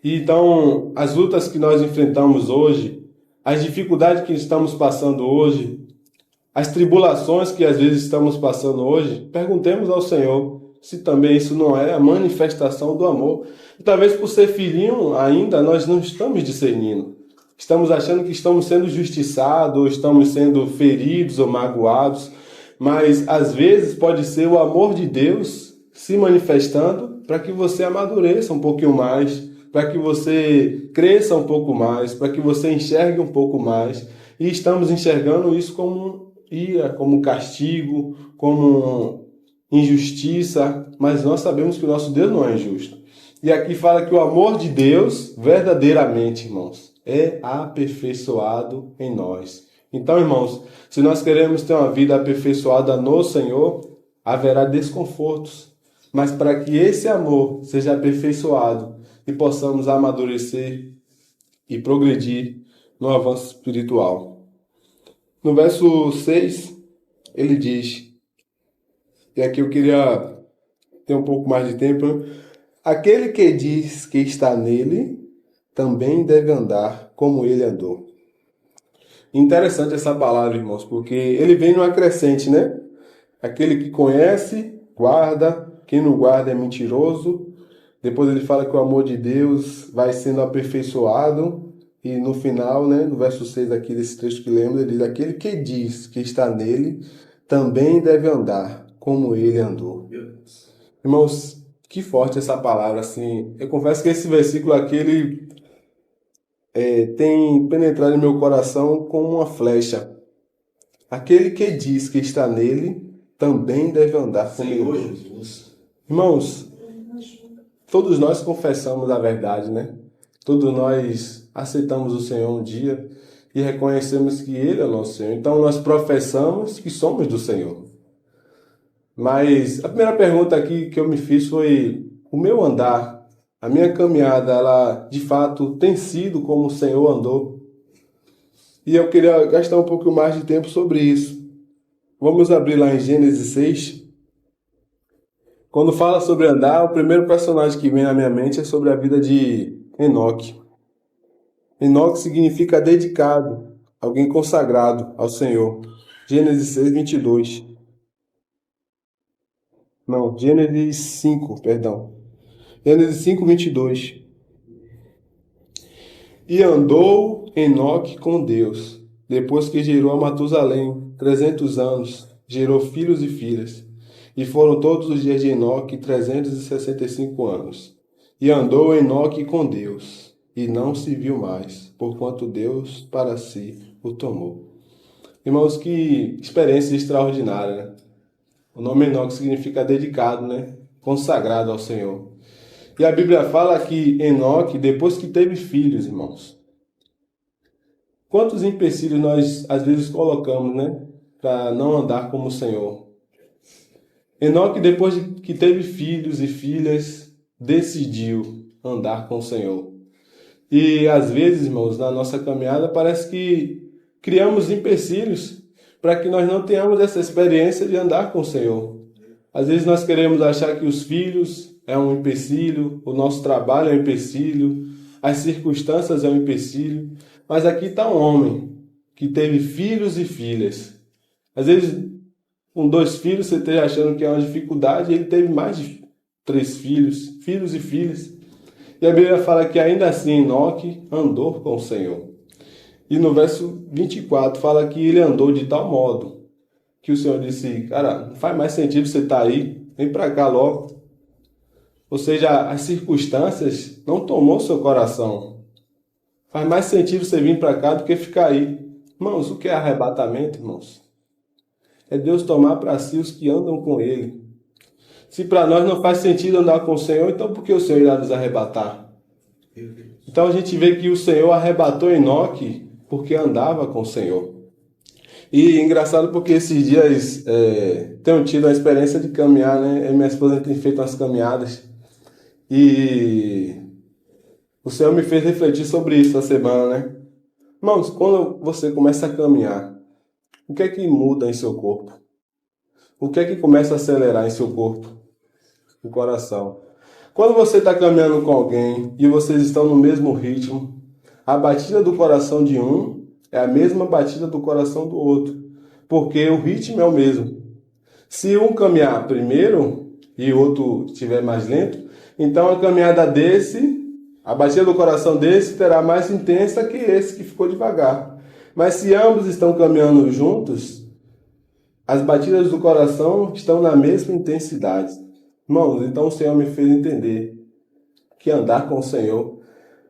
E então, as lutas que nós enfrentamos hoje, as dificuldades que estamos passando hoje, as tribulações que às vezes estamos passando hoje, perguntemos ao Senhor se também isso não é a manifestação do amor. E talvez por ser filhinho ainda, nós não estamos discernindo. Estamos achando que estamos sendo justiçados, ou estamos sendo feridos ou magoados, mas às vezes pode ser o amor de Deus se manifestando para que você amadureça um pouquinho mais, para que você cresça um pouco mais, para que você enxergue um pouco mais. E estamos enxergando isso como ira, como castigo, como injustiça, mas nós sabemos que o nosso Deus não é injusto. E aqui fala que o amor de Deus, verdadeiramente, irmãos, é aperfeiçoado em nós. Então, irmãos, se nós queremos ter uma vida aperfeiçoada no Senhor, haverá desconfortos. Mas para que esse amor seja aperfeiçoado e possamos amadurecer e progredir no avanço espiritual. No verso 6, ele diz, e aqui eu queria ter um pouco mais de tempo, aquele que diz que está nele, também deve andar como ele andou. Interessante essa palavra, irmãos, porque ele vem numa crescente, né? Aquele que conhece, guarda, quem não guarda é mentiroso. Depois ele fala que o amor de Deus vai sendo aperfeiçoado. E no final, né, no verso 6 aqui desse texto que lemos, ele diz, aquele que diz que está nele, também deve andar como ele andou. Irmãos, que forte essa palavra, assim. Eu confesso que esse versículo aqui, ele tem penetrado em meu coração como uma flecha. Aquele que diz que está nele, também deve andar como ele andou. Irmãos, todos nós confessamos a verdade, né? Todos nós aceitamos o Senhor um dia e reconhecemos que Ele é o nosso Senhor. Então nós professamos que somos do Senhor. Mas a primeira pergunta aqui que eu me fiz foi: o meu andar, a minha caminhada, ela de fato tem sido como o Senhor andou? E eu queria gastar um pouco mais de tempo sobre isso. Vamos abrir lá em Gênesis 6. Quando fala sobre andar, o primeiro personagem que vem na minha mente é sobre a vida de Enoque. Enoque significa dedicado, alguém consagrado ao Senhor. Gênesis 6, 22. Não, Gênesis 5, perdão. Gênesis 5, 22. E andou Enoque com Deus, depois que gerou a Matusalém 300 anos, gerou filhos e filhas. E foram todos os dias de Enoque 365 anos. E andou Enoque com Deus, e não se viu mais, porquanto Deus para si o tomou. Irmãos, que experiência extraordinária, né? O nome Enoque significa dedicado, né? Consagrado ao Senhor. E a Bíblia fala que Enoque, depois que teve filhos, irmãos, quantos empecilhos nós às vezes colocamos, né? Para não andar como o Senhor. Enoque, depois que teve filhos e filhas, decidiu andar com o Senhor. E às vezes, irmãos, na nossa caminhada, parece que criamos empecilhos para que nós não tenhamos essa experiência de andar com o Senhor. Às vezes nós queremos achar que os filhos é um empecilho, o nosso trabalho é um empecilho, as circunstâncias é um empecilho, mas aqui está um homem que teve filhos e filhas. Às vezes, com 2 filhos, você esteja achando que é uma dificuldade, ele teve mais de 3 filhos, filhos e filhas. E a Bíblia fala que ainda assim Enoque andou com o Senhor. E no verso 24 fala que ele andou de tal modo que o Senhor disse, cara, não faz mais sentido você estar aí, vem para cá logo. Ou seja, as circunstâncias não tomou seu coração. Faz mais sentido você vir para cá do que ficar aí. Irmãos, o que é arrebatamento, irmãos? É Deus tomar para si os que andam com Ele. Se para nós não faz sentido andar com o Senhor, então por que o Senhor irá nos arrebatar? Então a gente vê que o Senhor arrebatou Enoque porque andava com o Senhor. E engraçado porque esses dias tenho tido a experiência de caminhar, né? Eu e minha esposa tem feito umas caminhadas. E o Senhor me fez refletir sobre isso essa semana, né? Irmãos, quando você começa a caminhar, o que é que muda em seu corpo? O que é que começa a acelerar em seu corpo? O coração. Quando você está caminhando com alguém e vocês estão no mesmo ritmo, a batida do coração de um é a mesma batida do coração do outro, porque o ritmo é o mesmo. Se um caminhar primeiro e o outro estiver mais lento, então a caminhada desse A batida do coração desse terá mais intensa que esse que ficou devagar. Mas se ambos estão caminhando juntos, as batidas do coração estão na mesma intensidade. Irmãos, então o Senhor me fez entender que andar com o Senhor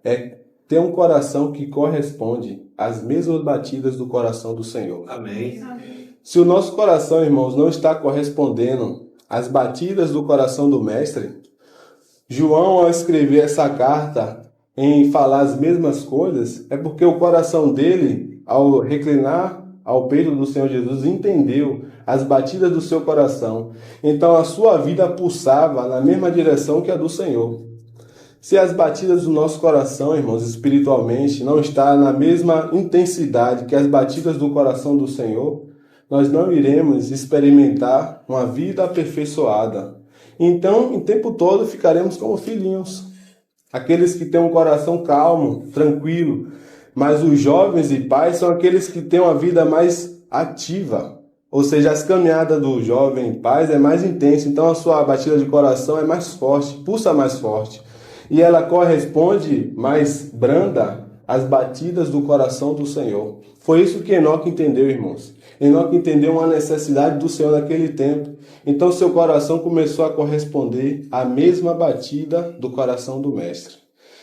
é ter um coração que corresponde às mesmas batidas do coração do Senhor. Amém. Se o nosso coração, irmãos, não está correspondendo às batidas do coração do Mestre, João, ao escrever essa carta, em falar as mesmas coisas, é porque o coração dele, ao reclinar ao peito do Senhor Jesus, entendeu as batidas do seu coração. Então a sua vida pulsava na mesma direção que a do Senhor. Se as batidas do nosso coração, irmãos, espiritualmente, não está na mesma intensidade que as batidas do coração do Senhor, nós não iremos experimentar uma vida aperfeiçoada. Então, em tempo todo, ficaremos como filhinhos. Aqueles que têm um coração calmo, tranquilo. Mas os jovens e pais são aqueles que têm uma vida mais ativa. Ou seja, as caminhadas do jovem e pais é mais intensa. Então, a sua batida de coração é mais forte, pulsa mais forte. E ela corresponde mais branda às batidas do coração do Senhor. Foi isso que Enoque entendeu, irmãos. Enoque entendeu uma necessidade do Senhor naquele tempo. Então seu coração começou a corresponder à mesma batida do coração do Mestre.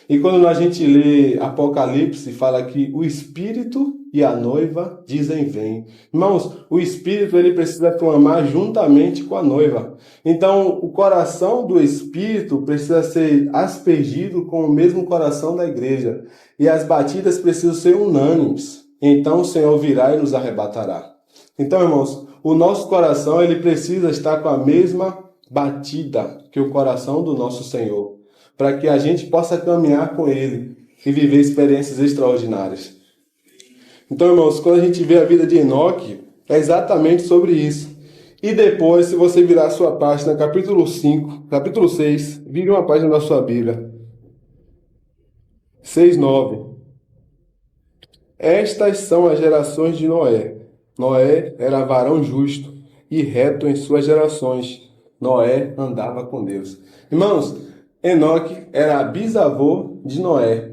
E quando a gente lê Apocalipse, fala que o Espírito e a noiva dizem vem. Irmãos, o Espírito ele precisa clamar juntamente com a noiva. Então o coração do Espírito precisa ser aspergido com o mesmo coração da igreja. E as batidas precisam ser unânimes. Então o Senhor virá e nos arrebatará. Então, irmãos, o nosso coração ele precisa estar com a mesma batida que o coração do nosso Senhor, para que a gente possa caminhar com Ele e viver experiências extraordinárias. Então, irmãos, quando a gente vê a vida de Enoque, é exatamente sobre isso. E depois, se você virar a sua página, capítulo 6, vire uma página da sua Bíblia. 6:9. Estas são as gerações de Noé. Noé era varão justo e reto em suas gerações. Noé andava com Deus. Irmãos, Enoque era bisavô de Noé.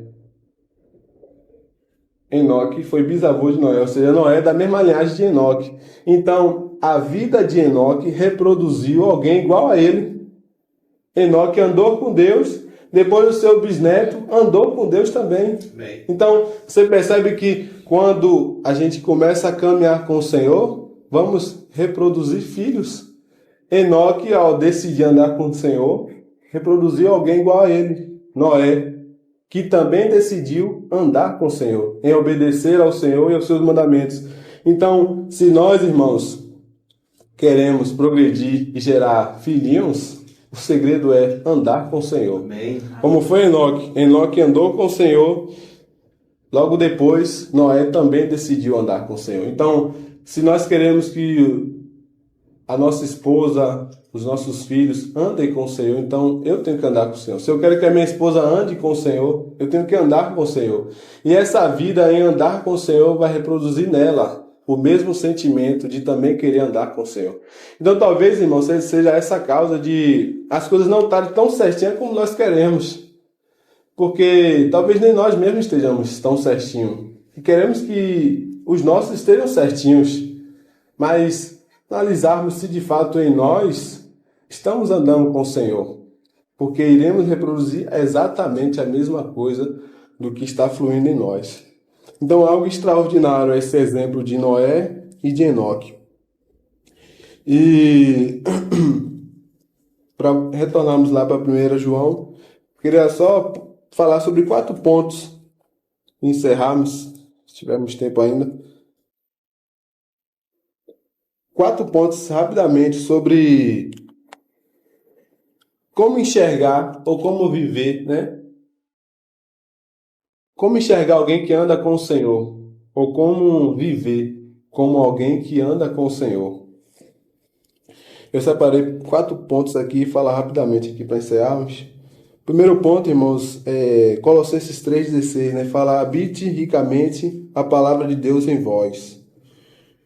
Enoque foi bisavô de Noé, ou seja, Noé é da mesma linhagem de Enoque. Então, a vida de Enoque reproduziu alguém igual a ele. Enoque andou com Deus, depois o seu bisneto andou com Deus também. Amém. Então, você percebe que quando a gente começa a caminhar com o Senhor, vamos reproduzir filhos. Enoque, ao decidir andar com o Senhor, reproduziu alguém igual a ele, Noé, que também decidiu andar com o Senhor, em obedecer ao Senhor e aos seus mandamentos. Então, se nós, irmãos, queremos progredir e gerar filhinhos, o segredo é andar com o Senhor. Amém. Como foi Enoque? Enoque andou com o Senhor, logo depois Noé também decidiu andar com o Senhor. Então, se nós queremos que a nossa esposa, os nossos filhos andem com o Senhor, então eu tenho que andar com o Senhor. Se eu quero que a minha esposa ande com o Senhor, eu tenho que andar com o Senhor. E essa vida em andar com o Senhor vai reproduzir nela o mesmo sentimento de também querer andar com o Senhor. Então talvez, irmão, seja essa causa de as coisas não estarem tão certinhas como nós queremos. Porque talvez nem nós mesmos estejamos tão certinhos. E queremos que os nossos estejam certinhos. Mas analisarmos se de fato em nós estamos andando com o Senhor. Porque iremos reproduzir exatamente a mesma coisa do que está fluindo em nós. Então, algo extraordinário é esse exemplo de Noé e de Enoque. E, para retornarmos lá para 1 João, queria só falar sobre 4 pontos e encerrarmos, se tivermos tempo ainda. 4 pontos rapidamente sobre como enxergar ou como viver, né? Como enxergar alguém que anda com o Senhor? Ou como viver como alguém que anda com o Senhor? Eu separei 4 pontos aqui e falar rapidamente aqui para encerrarmos. Primeiro ponto, irmãos, é Colossenses 3,16, né? Fala, habite ricamente a palavra de Deus em vós.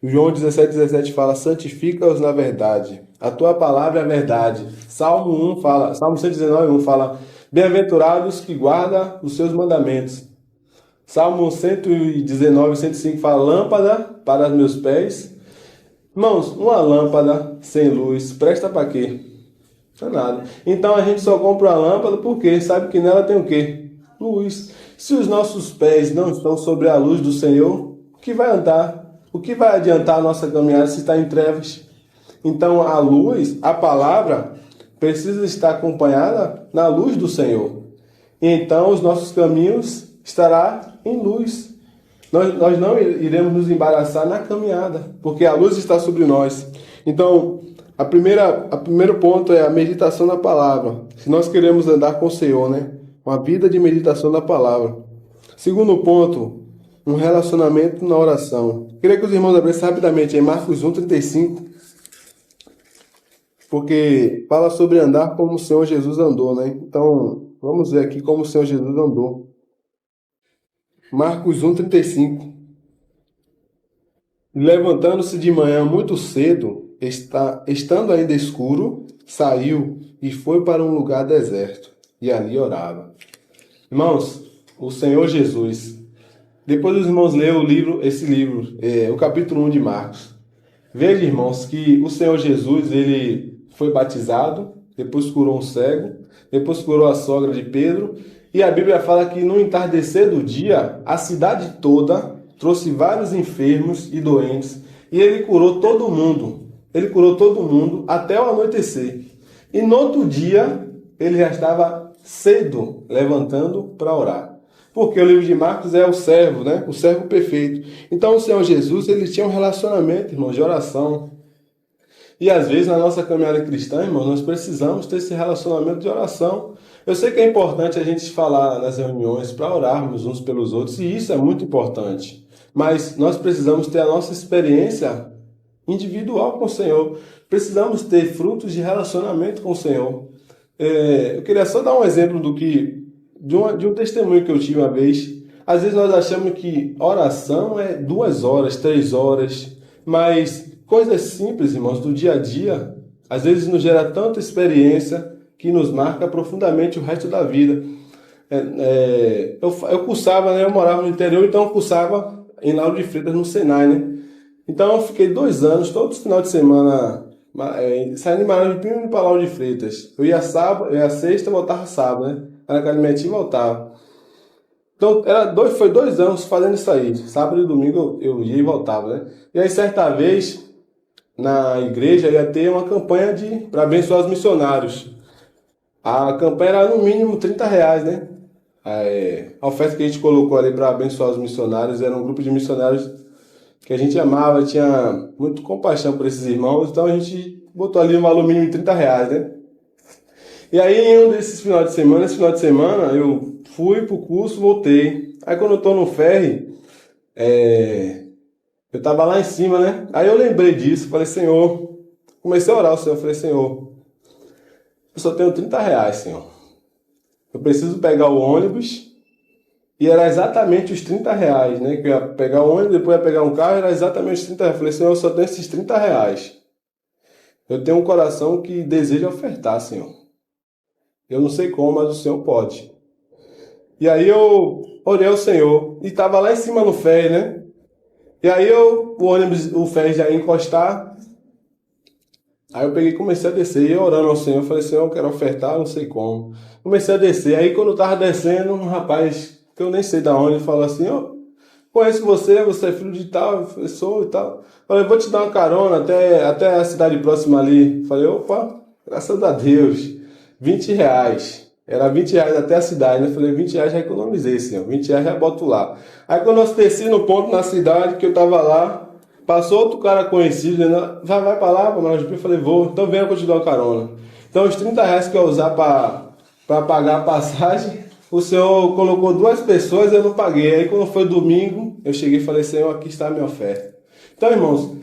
João 17,17 fala, santifica-os na verdade. A tua palavra é a verdade. Salmo 1 fala, Salmo 119,1 fala, Bem-aventurados que guardam os seus mandamentos. Salmo 119, 105 fala, lâmpada para os meus pés. Irmãos, uma lâmpada sem luz, presta para quê? Não é nada. Então a gente só compra uma lâmpada porque sabe que nela tem o quê? Luz. Se os nossos pés não estão sobre a luz do Senhor, o que vai andar? O que vai adiantar a nossa caminhada se está em trevas? Então a luz, a palavra, precisa estar acompanhada na luz do Senhor. E então os nossos caminhos estarão em luz. Nós não iremos nos embaraçar na caminhada, porque a luz está sobre nós. Então, o primeiro ponto é a meditação na palavra. Se nós queremos andar com o Senhor, né? Uma vida de meditação na palavra. Segundo ponto, um relacionamento na oração. Queria que os irmãos abrissem rapidamente em Marcos 1:35, porque fala sobre andar como o Senhor Jesus andou, né? Então, vamos ver aqui como o Senhor Jesus andou. Marcos 1:35. Levantando-se de manhã muito cedo, estando ainda escuro, saiu e foi para um lugar deserto, e ali orava. Irmãos, o Senhor Jesus, depois os irmãos leram esse livro, o capítulo 1 de Marcos. Veja, irmãos, que o Senhor Jesus, ele foi batizado, depois curou um cego, depois curou a sogra de Pedro, e a Bíblia fala que no entardecer do dia, a cidade toda trouxe vários enfermos e doentes, e ele curou todo mundo. Ele curou todo mundo até o anoitecer. E no outro dia, ele já estava cedo levantando para orar. Porque o livro de Marcos é o servo, né? O servo perfeito. Então o Senhor Jesus, ele tinha um relacionamento, irmãos, de oração. E às vezes na nossa caminhada cristã, irmãos, nós precisamos ter esse relacionamento de oração. Eu sei que é importante a gente falar nas reuniões para orarmos uns pelos outros, e isso é muito importante. Mas nós precisamos ter a nossa experiência individual com o Senhor. Precisamos ter frutos de relacionamento com o Senhor. Eu queria só dar um exemplo de um testemunho que eu tive uma vez. Às vezes nós achamos que oração é 2 horas, 3 horas, mas coisas simples, irmãos, do dia a dia, às vezes nos gera tanta experiência que nos marca profundamente o resto da vida. Eu cursava, né? Eu morava no interior, então eu cursava em Lauro de Freitas, no Senai, né? Então eu fiquei 2 anos, todos os finais de semana, saindo de Maravilha de Pinho para Lauro de Freitas. Eu ia sexta, voltava sábado, né? Era que minha tia e voltava. Então foi 2 anos fazendo isso aí. Sábado e domingo eu ia e voltava, né? E aí certa vez, na igreja, ia ter uma campanha para abençoar os missionários. A campanha era no mínimo R$30, né? A oferta que a gente colocou ali para abençoar os missionários era um grupo de missionários que a gente amava, tinha muito compaixão por esses irmãos, então a gente botou ali um valor mínimo de R$30, né? E aí em um desses esse final de semana, eu fui pro curso, voltei. Aí quando eu tô no ferry, eu tava lá em cima, né? Aí eu lembrei disso, falei, Senhor, comecei a orar ao Senhor, falei, Senhor, eu só tenho R$30, Senhor. Eu preciso pegar o ônibus, e era exatamente os R$30, né? Que eu ia pegar o ônibus, depois ia pegar um carro, era exatamente os R$30. Eu falei, Senhor, eu só tenho esses R$30. Eu tenho um coração que deseja ofertar, Senhor. Eu não sei como, mas o Senhor pode. E aí eu orei ao Senhor, e estava lá em cima no ferry, né? E aí o ferry já ia encostar. Aí eu peguei e comecei a descer, e orando ao Senhor, eu falei, Senhor, eu quero ofertar, não sei como. Comecei a descer, aí quando eu tava descendo, um rapaz, que eu nem sei de onde, falou assim, conheço você é filho de tal, eu falei, sou e tal. Falei, vou te dar uma carona até a cidade próxima ali. Falei, opa, graças a Deus, R$20. Era R$20 até a cidade, né? Falei, R$20 já economizei, Senhor, R$20 já boto lá. Aí quando eu desci no ponto na cidade, que eu tava lá, passou outro cara conhecido, vai pra lá, pra Maravilha de Pinho? Eu falei, vou, então venha que eu te dou uma carona. Então os R$30 que eu ia usar para pagar a passagem, o Senhor colocou 2 pessoas e eu não paguei. Aí quando foi domingo, eu cheguei e falei, Senhor, aqui está a minha oferta. Então, irmãos,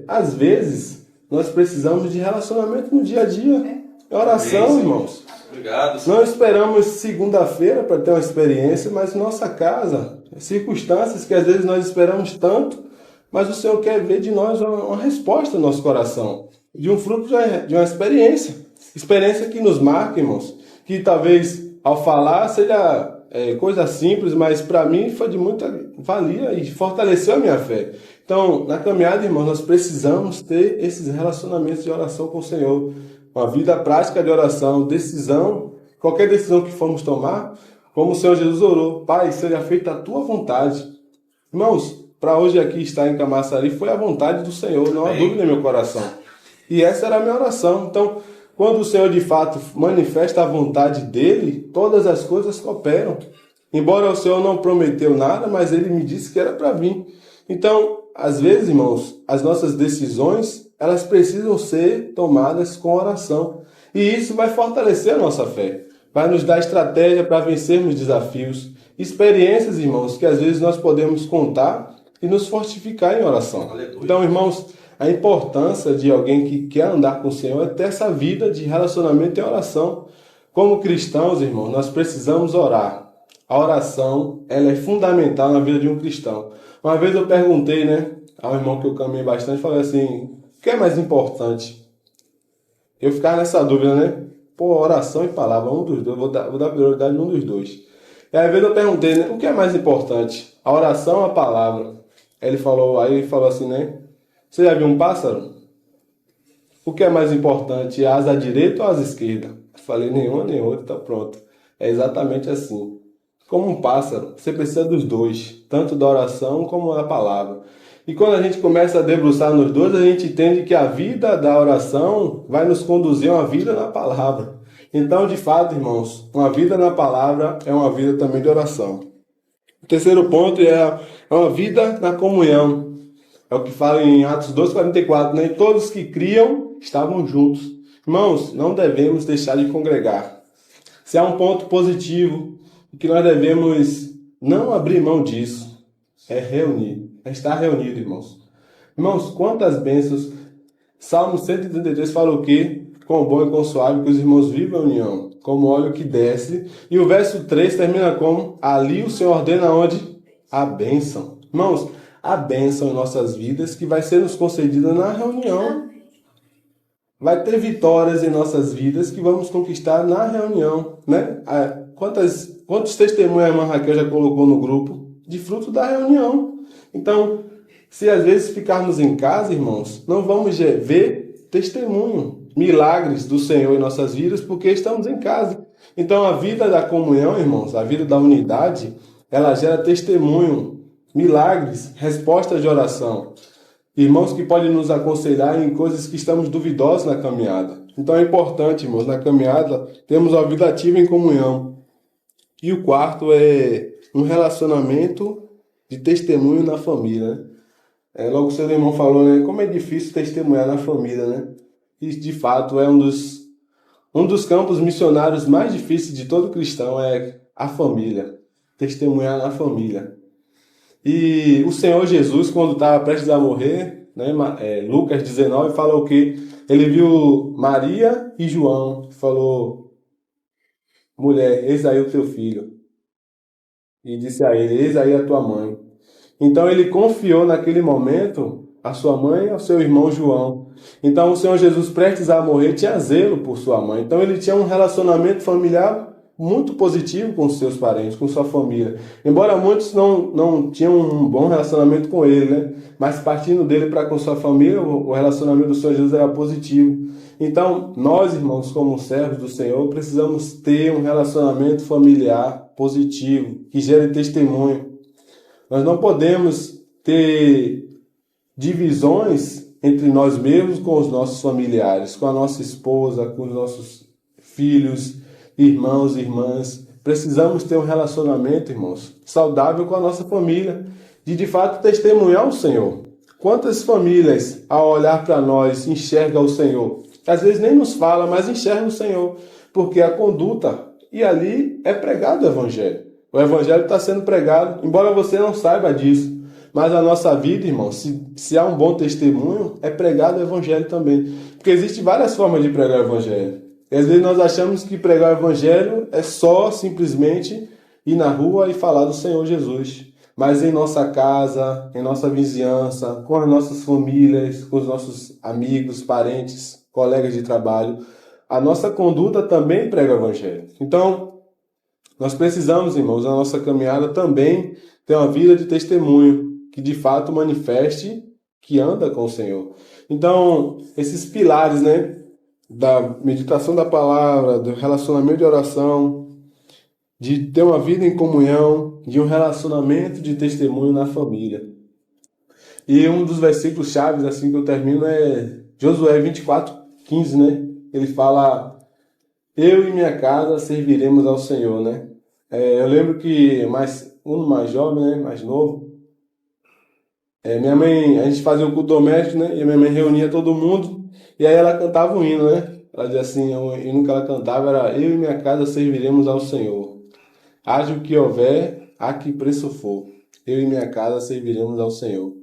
às vezes nós precisamos de relacionamento no dia a dia. É oração, irmãos. Obrigado. Não esperamos segunda-feira para ter uma experiência, mas nossa casa, circunstâncias que às vezes nós esperamos tanto, mas o Senhor quer ver de nós uma resposta no nosso coração, de um fruto de uma experiência. Experiência que nos marca, irmãos, que talvez ao falar seja coisa simples, mas para mim foi de muita valia e fortaleceu a minha fé. Então, na caminhada, irmãos, nós precisamos ter esses relacionamentos de oração com o Senhor, uma vida prática de oração, decisão, qualquer decisão que formos tomar, como o Senhor Jesus orou: Pai, seja feita a tua vontade. Irmãos, para hoje aqui estar em Camaçari foi a vontade do Senhor, não há dúvida em meu coração. E essa era a minha oração. Então, quando o Senhor de fato manifesta a vontade dele, todas as coisas cooperam. Embora o Senhor não prometeu nada, mas ele me disse que era para vir. Então, às vezes, irmãos, as nossas decisões, elas precisam ser tomadas com oração. E isso vai fortalecer a nossa fé. Vai nos dar estratégia para vencermos desafios. Experiências, irmãos, que às vezes nós podemos contar e nos fortificar em oração. Aleluia. Então, irmãos, a importância de alguém que quer andar com o Senhor é ter essa vida de relacionamento em oração. Como cristãos, irmãos, nós precisamos orar. A oração, ela é fundamental na vida de um cristão. Uma vez eu perguntei, ao irmão que eu caminhei bastante, falei assim: o que é mais importante? Eu ficava nessa dúvida, oração e palavra, um dos dois, vou dar prioridade num dos dois. E às vezes eu perguntei, o que é mais importante? A oração ou a palavra? Aí ele falou assim, você já viu um pássaro? O que é mais importante, a asa direita ou a asa esquerda? Eu falei, nenhuma nem outra, tá pronto. É exatamente assim. Como um pássaro, você precisa dos dois, tanto da oração como da palavra. E quando a gente começa a debruçar nos dois, a gente entende que a vida da oração vai nos conduzir a uma vida na palavra. Então, de fato, irmãos, uma vida na palavra é uma vida também de oração. O terceiro ponto é uma vida na comunhão. É o que fala em Atos 2,44, E todos que criam estavam juntos. Irmãos, não devemos deixar de congregar. Se há um ponto positivo, que nós devemos não abrir mão disso, é reunir, é estar reunido, irmãos. Irmãos, quantas bênçãos. Salmo 133 fala o quê? Quão bom e quão suave que os irmãos vivam a união, como óleo que desce. E o verso 3 termina como: ali o Senhor ordena onde? A bênção. Irmãos, a bênção em nossas vidas que vai ser nos concedida na reunião. Vai ter vitórias em nossas vidas que vamos conquistar na reunião, Quantos testemunhos a irmã Raquel já colocou no grupo? De fruto da reunião. Então, se às vezes ficarmos em casa, irmãos, não vamos ver testemunho, milagres do Senhor em nossas vidas, porque estamos em casa. Então, a vida da comunhão, irmãos, a vida da unidade, ela gera testemunho, milagres, respostas de oração. Irmãos que podem nos aconselhar em coisas que estamos duvidosos na caminhada. Então, é importante, irmãos, na caminhada, termos uma vida ativa em comunhão. E o quarto é um relacionamento de testemunho na família. Logo o seu irmão falou, como é difícil testemunhar na família, E de fato é um dos campos missionários mais difíceis de todo cristão, é a família. Testemunhar na família. E o Senhor Jesus, quando estava prestes a morrer, Lucas 19, fala o quê? Ele viu Maria e João, falou: mulher, eis aí o teu filho. E disse a ele: eis aí a tua mãe. Então ele confiou naquele momento a sua mãe e ao seu irmão João. Então o Senhor Jesus, prestes a morrer, tinha zelo por sua mãe. Então ele tinha um relacionamento familiar muito positivo com os seus parentes, com sua família. Embora muitos não tinham um bom relacionamento com ele, mas partindo dele para com sua família, o relacionamento do Senhor Jesus era positivo. Então, nós, irmãos, como servos do Senhor, precisamos ter um relacionamento familiar positivo, que gere testemunho. Nós não podemos ter divisões entre nós mesmos com os nossos familiares, com a nossa esposa, com os nossos filhos, irmãos e irmãs. Precisamos ter um relacionamento, irmãos, saudável com a nossa família, de fato testemunhar o Senhor. Quantas famílias, ao olhar para nós, enxergam o Senhor? Às vezes nem nos fala, mas enxergam o Senhor, porque a conduta, e ali é pregado o Evangelho. O Evangelho está sendo pregado, embora você não saiba disso, mas a nossa vida, irmão, se há um bom testemunho, é pregado o Evangelho também. Porque existem várias formas de pregar o Evangelho. E às vezes nós achamos que pregar o Evangelho é só simplesmente ir na rua e falar do Senhor Jesus. Mas em nossa casa, em nossa vizinhança, com as nossas famílias, com os nossos amigos, parentes, colegas de trabalho, a nossa conduta também prega o Evangelho. Então, nós precisamos, irmãos, na nossa caminhada também ter uma vida de testemunho, que de fato manifeste que anda com o Senhor. Então, esses pilares, né, da meditação da palavra, do relacionamento de oração, de ter uma vida em comunhão, de um relacionamento de testemunho na família. E um dos versículos chaves, assim que eu termino, é Josué 24:15, né? Ele fala: eu e minha casa serviremos ao Senhor, né? Eu lembro que um mais jovem, né, mais novo, minha mãe, a gente fazia o culto doméstico, né? E a minha mãe reunia todo mundo e aí ela cantava um hino, né? Ela dizia assim, o hino que ela cantava era: eu e minha casa serviremos ao Senhor. Haja o que houver, a que preço for, eu e minha casa serviremos ao Senhor.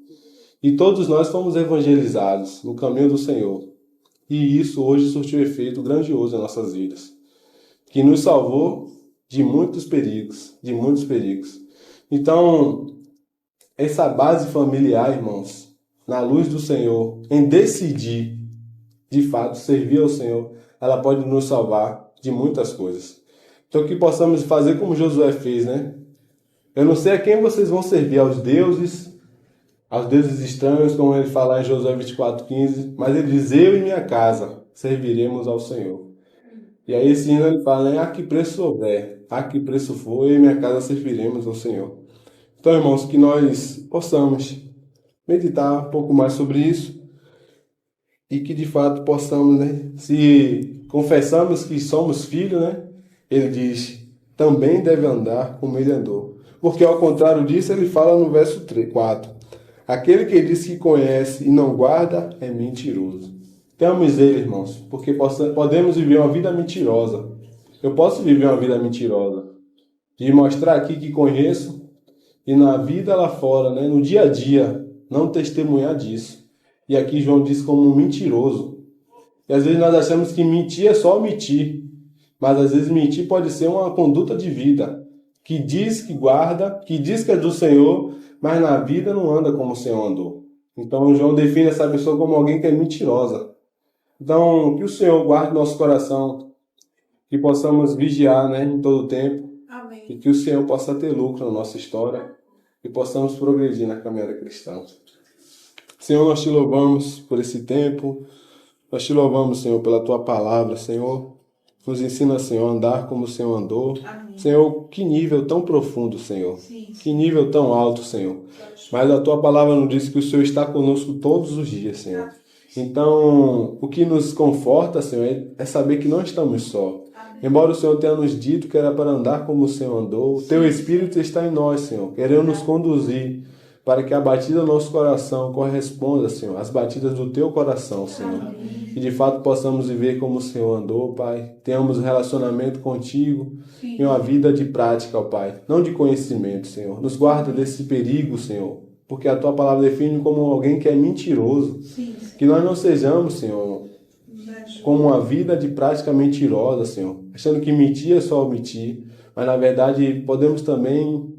E todos nós fomos evangelizados no caminho do Senhor. E isso hoje surtiu efeito grandioso em nossas vidas, que nos salvou de muitos perigos, de muitos perigos. Então, essa base familiar, irmãos, na luz do Senhor, em decidir, de fato, servir ao Senhor, ela pode nos salvar de muitas coisas. Então, que possamos fazer como Josué fez, né? Eu não sei a quem vocês vão servir, aos deuses estranhos, como ele fala em Josué 24:15, mas ele diz: eu e minha casa serviremos ao Senhor. E aí esse hino ele fala, né? A que preço houver, a que preço for, eu e minha casa serviremos ao Senhor. Então, irmãos, que nós possamos meditar um pouco mais sobre isso e que de fato possamos, né? Se confessamos que somos filhos, né? Ele diz, também deve andar como ele andou. Porque ao contrário disso, ele fala no verso 4. Aquele que diz que conhece e não guarda é mentiroso. Temos ele, irmãos, porque podemos viver uma vida mentirosa. Eu posso viver uma vida mentirosa. De mostrar aqui que conheço e na vida lá fora, né, no dia a dia, não testemunhar disso. E aqui João diz como um mentiroso. E às vezes nós achamos que mentir é só mentir. Mas às vezes mentir pode ser uma conduta de vida. Que diz que guarda, que diz que é do Senhor, mas na vida não anda como o Senhor andou. Então João define essa pessoa como alguém que é mentirosa. Então, que o Senhor guarde nosso coração, que possamos vigiar, né, em todo o tempo. Amém. E que o Senhor possa ter lucro na nossa história e possamos progredir na caminhada cristã. Senhor, nós te louvamos por esse tempo. Nós te louvamos, Senhor, pela tua palavra, Senhor. Nos ensina, Senhor, a andar como o Senhor andou. Amém. Senhor, que nível tão profundo, Senhor. Sim. Que nível tão alto, Senhor. Mas a tua palavra nos diz que o Senhor está conosco todos os dias, Senhor. Então, o que nos conforta, Senhor, é saber que não estamos só. Amém. Embora o Senhor tenha nos dito que era para andar como o Senhor andou, o teu Espírito está em nós, Senhor, querendo nos conduzir para que a batida do nosso coração corresponda, Senhor, às batidas do teu coração, Senhor. Amém. E de fato possamos viver como o Senhor andou, Pai. Tenhamos um relacionamento contigo Sim. e uma vida de prática, ó Pai, não de conhecimento, Senhor. Nos guarda desse perigo, Senhor, porque a tua palavra define como alguém que é mentiroso. Sim. Que nós não sejamos, Senhor, Verdade. como uma vida de prática mentirosa, Senhor, achando que mentir é só omitir, mas na verdade podemos também,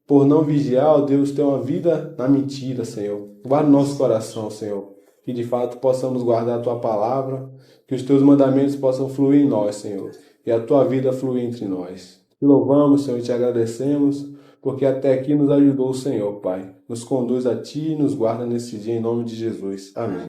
por não vigiar, ó Deus, ter uma vida na mentira, Senhor. Guarda o nosso coração, Senhor, que de fato possamos guardar a tua palavra, que os teus mandamentos possam fluir em nós, Senhor, e a tua vida fluir entre nós. Te louvamos, Senhor, e te agradecemos, porque até aqui nos ajudou o Senhor, Pai. Nos conduz a ti e nos guarda nesse dia em nome de Jesus. Amém.